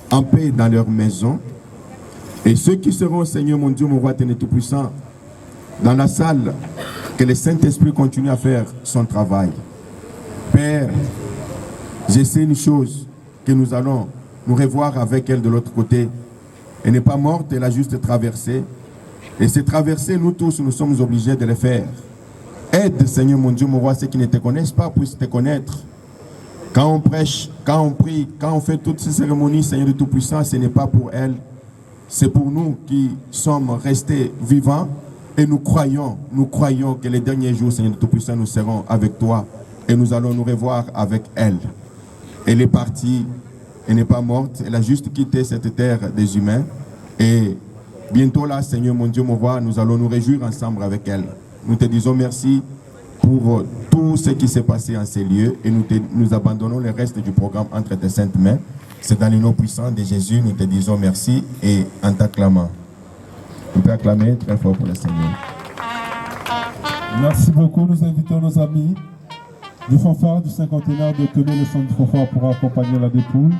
en paix dans leur maison. Et ceux qui seront, Seigneur mon Dieu, mon roi, Téné Tout-Puissant, dans la salle, que le Saint-Esprit continue à faire son travail. Père, je sais une chose, que nous allons nous revoir avec elle de l'autre côté. Elle n'est pas morte, elle a juste traversé. Et ces traversées, nous tous, nous sommes obligés de les faire. Aide, Seigneur mon Dieu, mon roi, ceux qui ne te connaissent pas puissent te connaître. Quand on prêche, quand on prie, quand on fait toutes ces cérémonies, Seigneur de Tout-Puissant, ce n'est pas pour elle. C'est pour nous qui sommes restés vivants et nous croyons que les derniers jours, Seigneur de Tout-Puissant, nous serons avec toi et nous allons nous revoir avec elle. Elle est partie, elle n'est pas morte, elle a juste quitté cette terre des humains et bientôt là, Seigneur mon Dieu, mon roi, nous allons nous réjouir ensemble avec elle. Nous te disons merci pour tout ce qui s'est passé en ces lieux et nous abandonnons le reste du programme entre tes saintes mains. C'est dans les noms puissants de Jésus, nous te disons merci et en t'acclamant. On peut acclamer très fort pour le Seigneur. Merci beaucoup. Nous invitons nos amis du fanfare du cinquantenaire de tenir le centre de fanfare pour accompagner la dépouille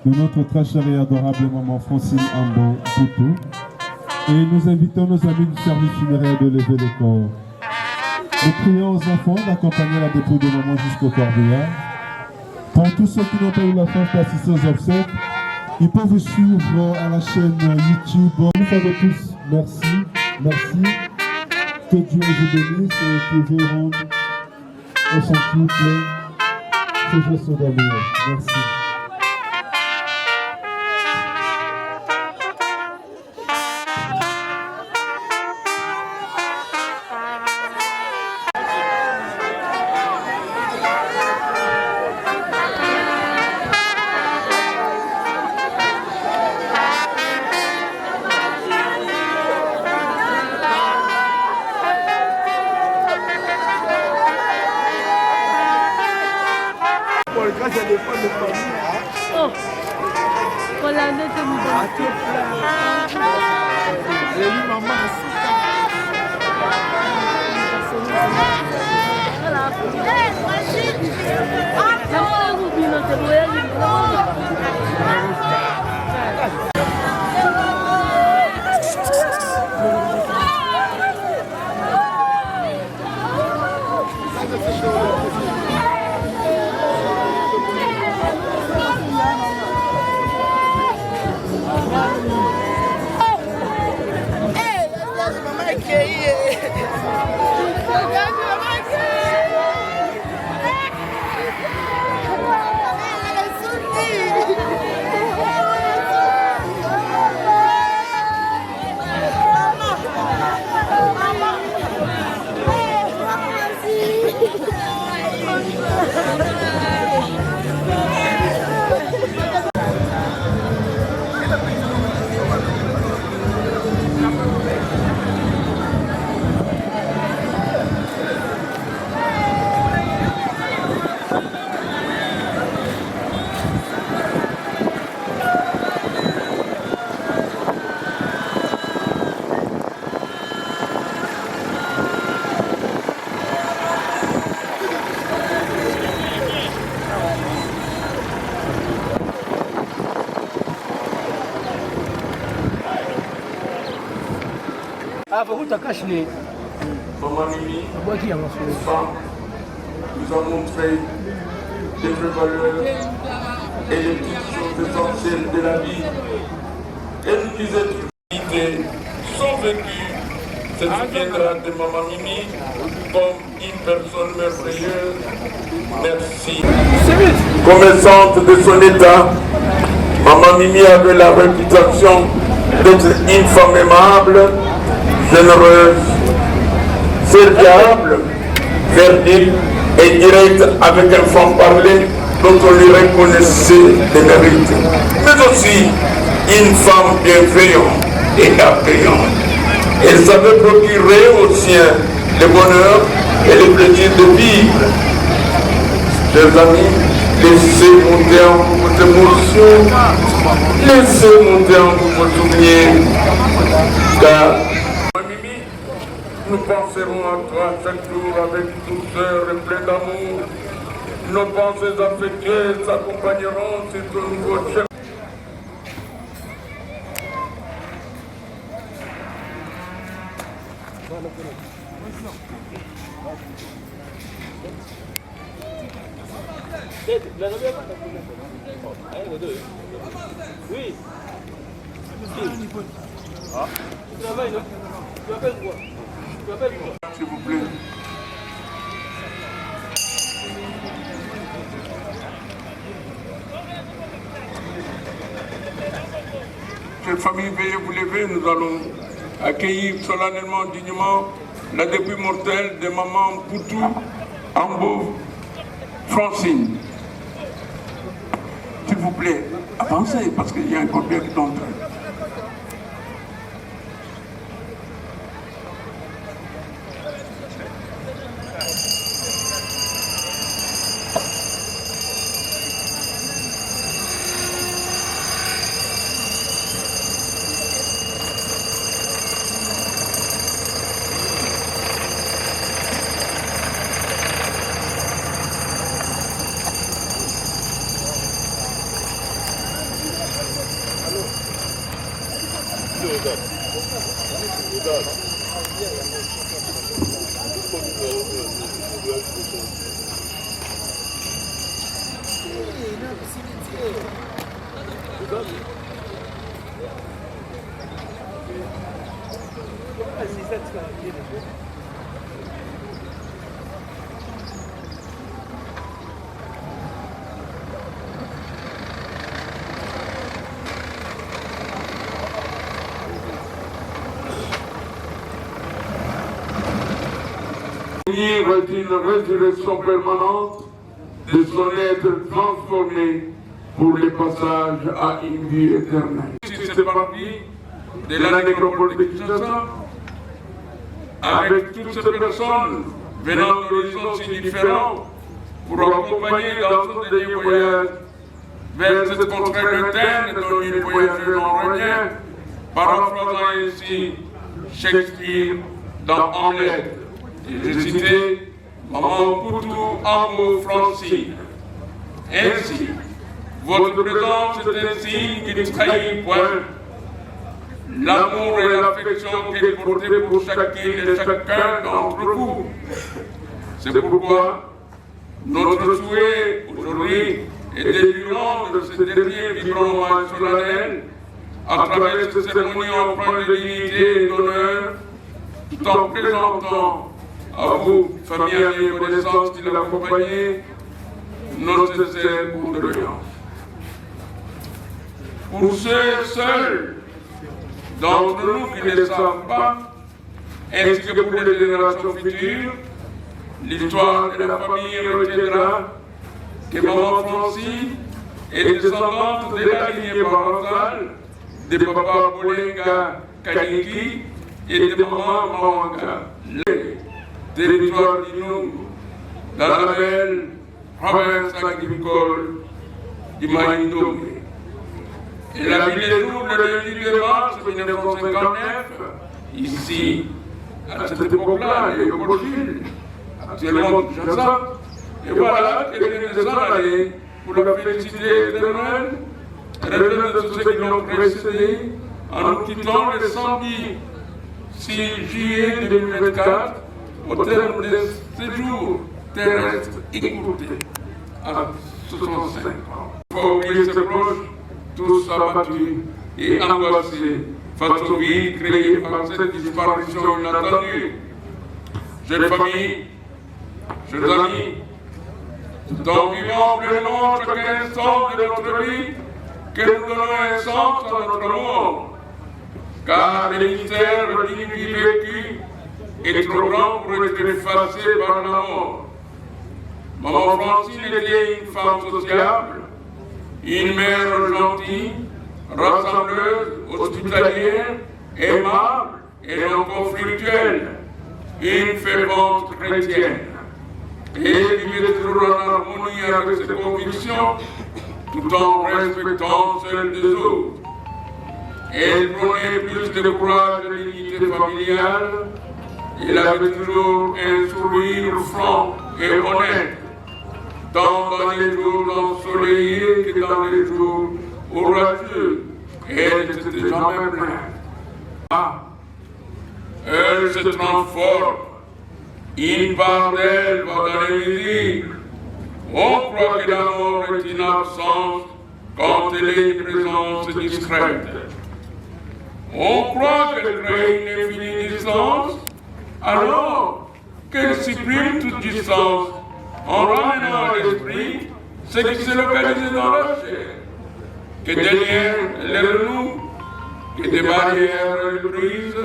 de notre très chère et adorable maman Francine Ambon Poutou. Et nous invitons nos amis du service funéraire de lever les corps. Nous prions aux enfants d'accompagner la dépouille de maman jusqu'au corbillard. Pour tous ceux qui n'ont pas eu la chance d'assister aux obsèques, ils peuvent vous suivre à la chaîne YouTube. Une fois de plus, merci, merci. Que Dieu vous bénisse et que vous rende au centuple ce geste d'amour. Merci. Maman Mimi, nous a montré les vraies valeurs et les petites choses essentielles de la vie. Et nous disait que sont vécues, se souviendra de Maman Mimi comme une personne merveilleuse. Merci. Commerçante de son état, Maman Mimi avait la réputation d'être une femme aimable, généreuse, serviable, verdicte et directe avec un franc-parler dont on lui reconnaissait les mérites. Mais aussi une femme bienveillante et accueillante. Elle savait procurer aux siens le bonheur et le plaisir de vivre. Chers amis, laissez monter en vous vos émotions, laissez monter en vous vos souvenirs, car nous penserons à toi chaque jour avec douceur et plein d'amour. Nos pensées affectueuses s'accompagneront sur ton nouveau chemin. Oui. S'il vous plaît. Chère famille, veuillez vous lever, nous allons accueillir solennellement, dignement, la dépouille mortelle de maman Poutou Ambo Francine. S'il vous plaît, avancez parce qu'il y a encore bien qui d'entre eux. D'une résurrection permanente de son être transformé pour le passage à une vie éternelle. C'est parti de la nécropole de Kinshasa, avec toutes ces personnes venant d'horizons si différents pour accompagner dans son dernier voyage vers cette contrée lointaine dont il voyageait en rien, paraphrasant ainsi Shakespeare dans Hamlet. J'ai cité Maman Poutou Ambo Francine. Ainsi, votre présence est un signe qui ne trahit point l'amour et l'affection qu'elle portait pour chacune et chacun d'entre vous. C'est pourquoi notre souhait aujourd'hui est de lui rendre ce dernier vibrant hommage solennel à travers cette cérémonie empreinte de dignité et d'honneur, tout en présentant à vous, famille, amis et connaissances qui l'accompagnaient, nos sincères condoléances. Pour ceux seuls d'entre nous qui ne le savent pas, ainsi que pour les générations futures, l'histoire de la famille retiendra que Maman Francine est descendante de la lignée parentale de Papa Bolenga Kaniki et de Maman Mawanga. Territoire d'Inung, dans la belle province agricole du Maïndomé. Elle a mis les jours le 8 mars 1959, ici, à cette époque-là, il y a eu Bochil, actuellement Kinshasa, et voilà qu'elle est descendue aller pour la félicité éternelle, revenant de ceux qui l'ont précédé, en nous quittant les 110 6 juillet 2024, au terme des séjours terrestres écourtés à 65 ans. Il faut oublier ses proches, tous abattus et angoissés face aux vies créées par cette disparition inattendue. Chers familles, chers amis, tout en vivant pleinement chaque instant de notre vie, que nous donnons un sens à notre mort, car le mystère d'une vie vécue est trop grand pour être effacé par la mort. Maman Francine était une femme sociable, une mère gentille, rassembleuse, hospitalière, aimable et non conflictuelle, une fervente chrétienne. Et vivait toujours en harmonie avec ses convictions, tout en respectant celles des autres. Elle prenait plus de courage de l'unité familiale. Elle avait toujours un sourire franc et honnête, tant dans les jours ensoleillés que dans les jours orageux. Elle n'était jamais plainte. Elle se transforme. Une part d'elle va dans l'invisible. On croit que la mort est une absence quand elle est une présence discrète. On croit qu'elle crée une infinie distance, alors qu'elle supprime toute distance en ramenant à l'esprit ce qui s'est localisé dans la chair. Que des liens elle renoue, que des barrières elle brise,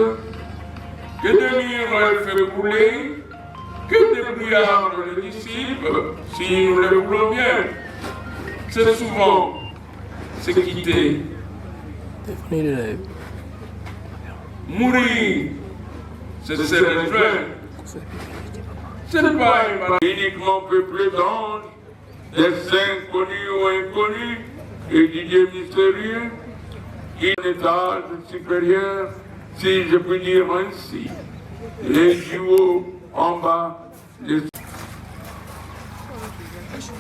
que des murs elle fait couler, que des brouillards le dissipent, si nous le voulons bien. C'est souvent se quitter. Mourir, c'est se rejoindre. Ce n'est pas une maladie uniquement peuplée d'anges, des saints connus ou inconnus, et du Dieu mystérieux, un étage supérieur, si je puis dire ainsi. Les duos en bas,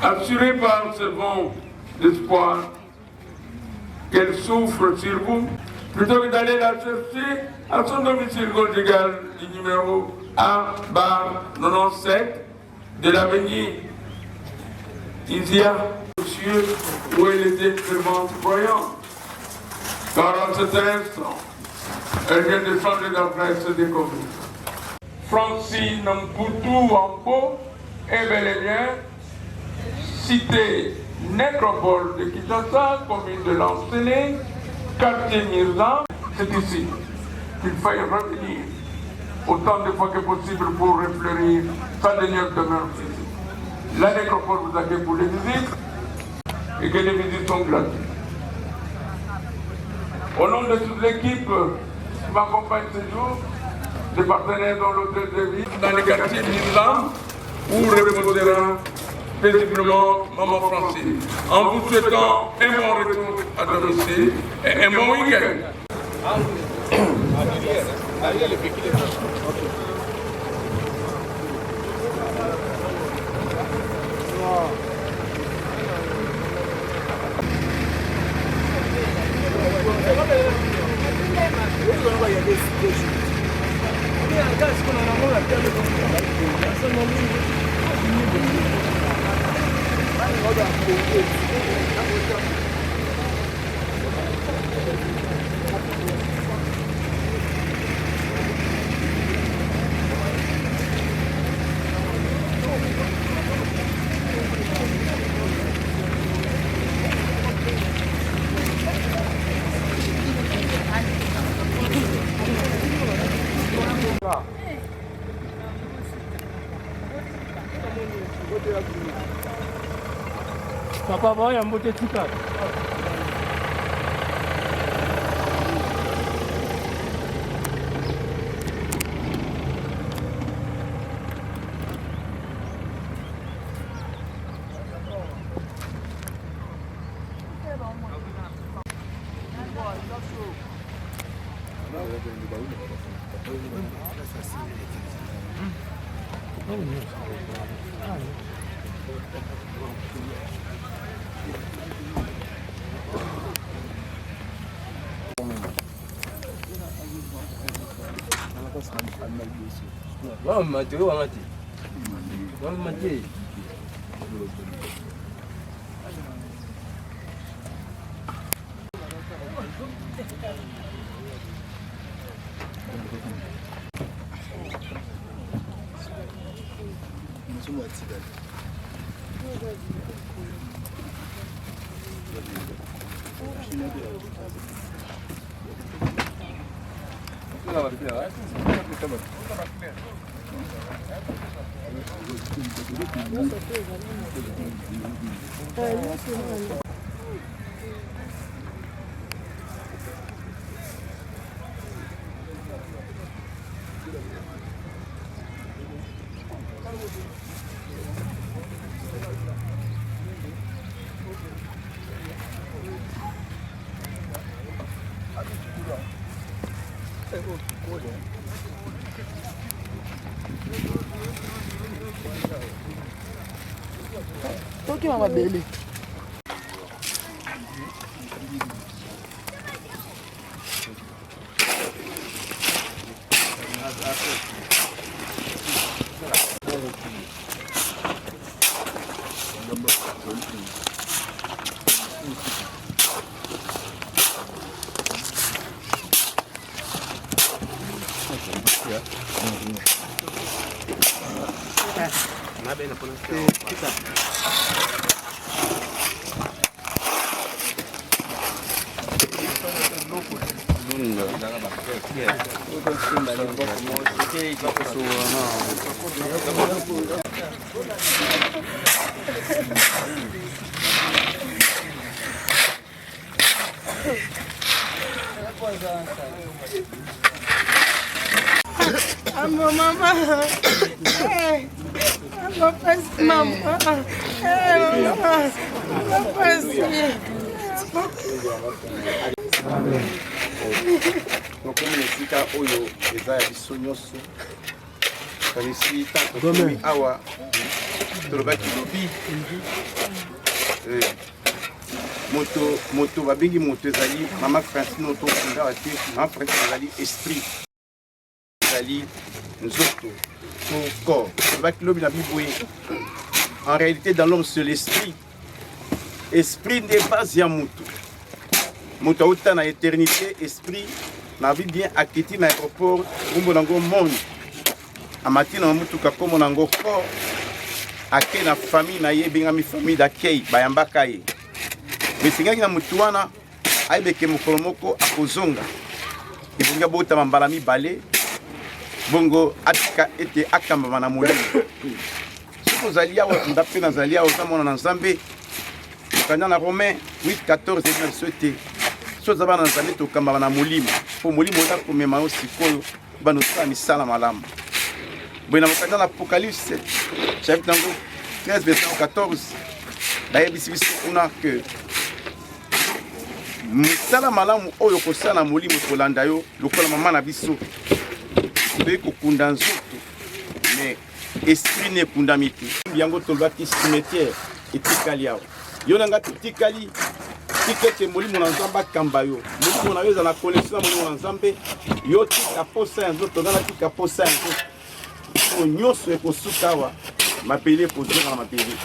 assurés par ce vent d'espoir qu'elle souffre sur vous, plutôt que d'aller la chercher à son domicile conjugal du numéro 1/97 de l'avenue Isia, où elle était vraiment croyante. Car en cet instant, elle vient de changer d'adresse des communes. Francine Mpoutou Ampo est bel et bien cité nécropole de Kinshasa, commune de l'Ancené, quartier Mirza. C'est ici qu'il faille revenir autant de fois que possible pour refleurir sa dernière demeure physique. La nécropole vous accueille pour les visites et que les visites sont gratuites. Au nom de toute l'équipe qui m'accompagne ce jour, des partenaires dans l'hôtel de ville, dans le quartier Mirza, où reposera paisiblement Maman Francine, en vous souhaitant un bon retour à domicile et un bon week-end. Papa, voy a monter tout ça. Toki mama bele. Amo mama. Amo pasi mama. Mama. Amo pasi. Comme esika oyo eza ya biso nyonso kanisi tanto tomi awa tolobaki lobi moto babengi moto ezali mama Francine otokunda wa te mama Francine ezali esprit ezali nzoto to corps tolobaki lobi na biboye en réalité dans l'homme c'est l'esprit esprit n'est pas ya moto moto auta na éternité esprit na vie bien akiti na aéroport ngombo nango monde amati na mutuka komo nango corps ake na famille na ye bengami famille d'accueil bayambaka ye mesingaki na mutu wana ayebeke mokolo moko akozonga ebongi abotama mbala mibale bongo atika ete akambama na molimo soki ozali awa ndape nazali awa ozamona na nzambe okanda na Romain 8:14 ebi na biso ete so oza bana na nzambe tokambama na molimo mpo molimo oza komema yo sikoyo bana osala misala malamu boye na mokanda na Apocalypse chapitre nango 13 verset 14 bayebisi biso kuna ke misala malamu oyo kosala na molimo kolanda yo lokola mama na biso toyei kokunda nzoto mais esprit ne ekundami te yango tolobaki cimetière etikali awa yo nanga totikali tika ete molimo na nzambe akamba yo molimo na yo eza na connexion na molimo na nzambe yo tika posa ya nzoto nga na tika posa ya nzoto oyo nyonso ekosuka awa mabele ekozonga na mabele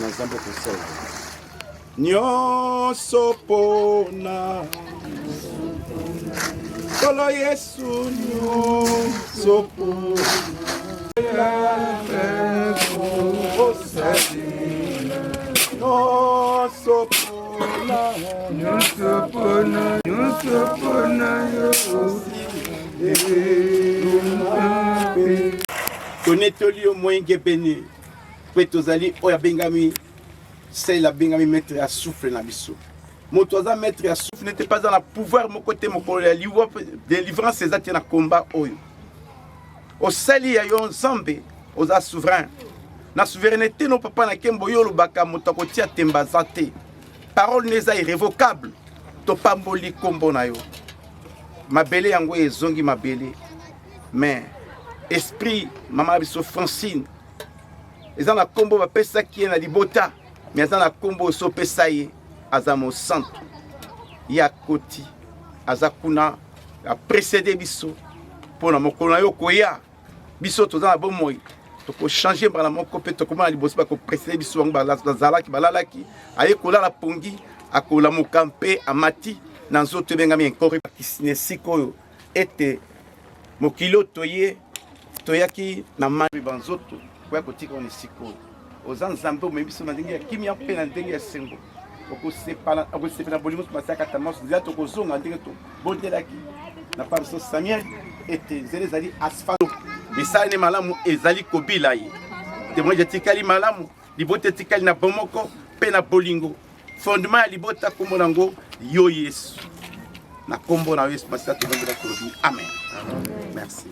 na nzambe kosala nyonso pona kolo Yesu nyonso pona tonetoli yo moyenge bene mpe tozali oyo abengami sel abengami maître ya souffle na biso moto aza maître ya souffle n'était pas dans la pouvoir moko te mokolo ya liwa délivrance eza te na combat oyo osali ya yo nzambe oza souverain na souveraineté no papa na kembo yo olobaka moto akotia temba aza te parole neza irrévocable topamboli kombo na yo mabele yango ezongi mabele mais esprit mama biso Francine eza na kombo bapesaki ye na libota mais aza na kombo osopesa ye aza mosantu ye akoti aza kuna aprécédé biso mpo na mokolo na yo koya biso toza na bomoi tokochange mbala moko mpe tokomona liboso bakoprécédé biso bango bazalaki balalaki aye kolala pongi akolamuka mpe amati na nzoto ebengami incorruptible esika oyo ete mokili oyo toyaki na mari banzoto koya kotika wana esika oyo oza nzambe omemi biso na ndenge ya kimia mpe na ndenge ya sengo okosepela na bolingo masakata maso nzela tokozonga ndenge tobondelaki na pa biso Samuel ete nzela ezali asfalo bisalani malamu ezali kobila ye témoignage etikali malamu libota etikali na bomoko mpe na bolingo fondement ya libota kombo nango yo Yesu na kombo na Yesu masika tozongela kolobi amen merci.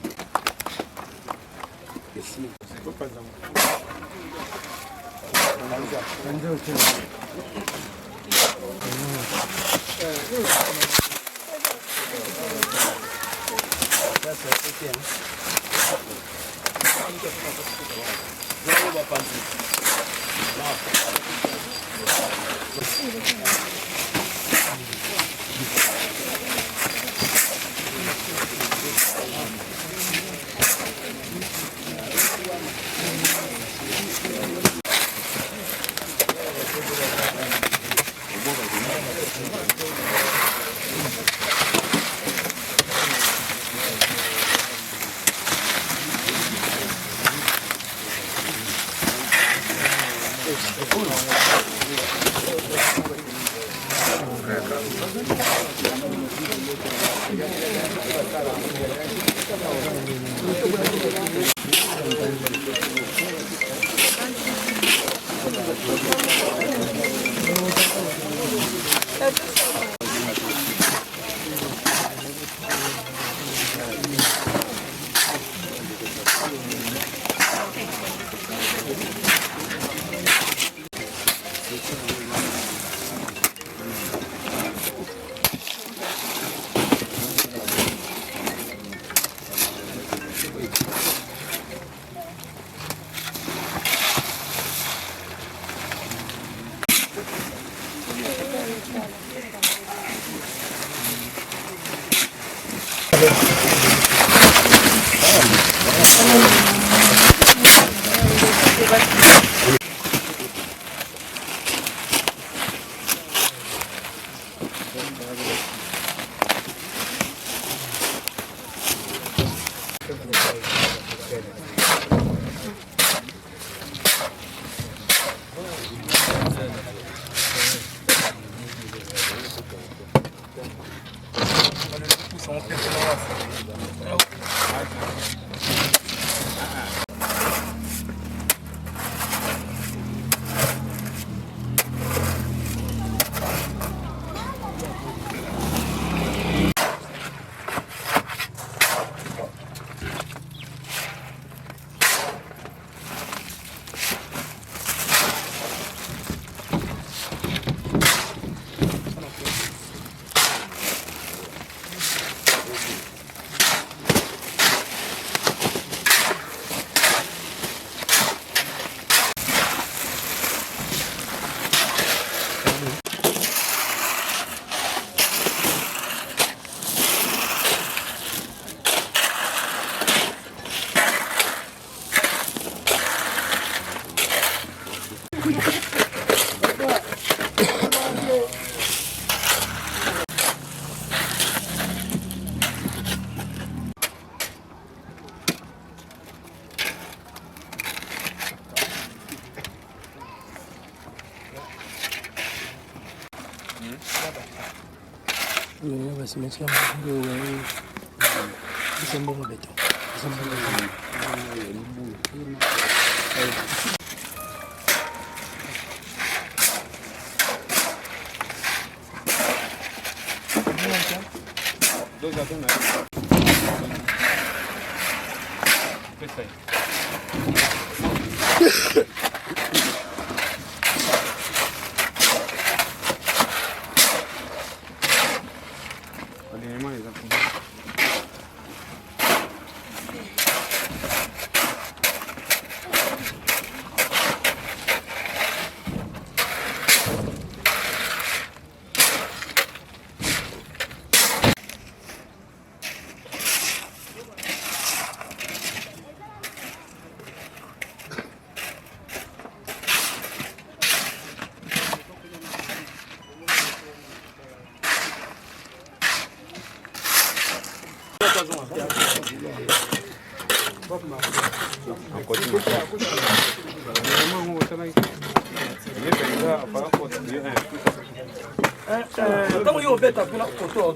Comment vous faites pour la photo?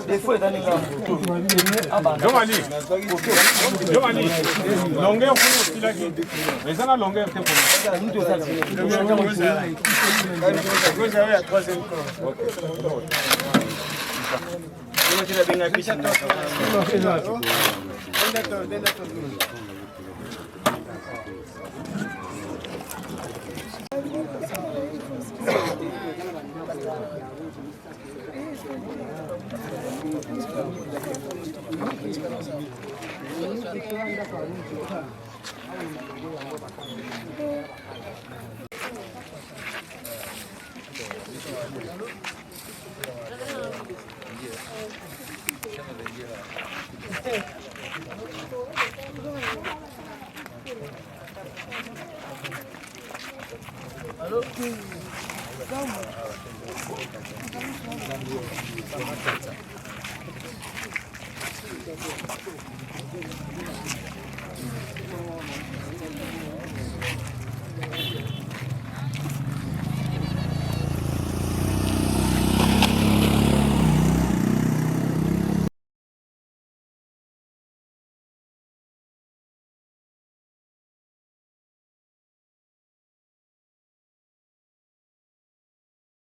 Des fois, il y a des longueur pour mais ça, la longueur, c'est Allô?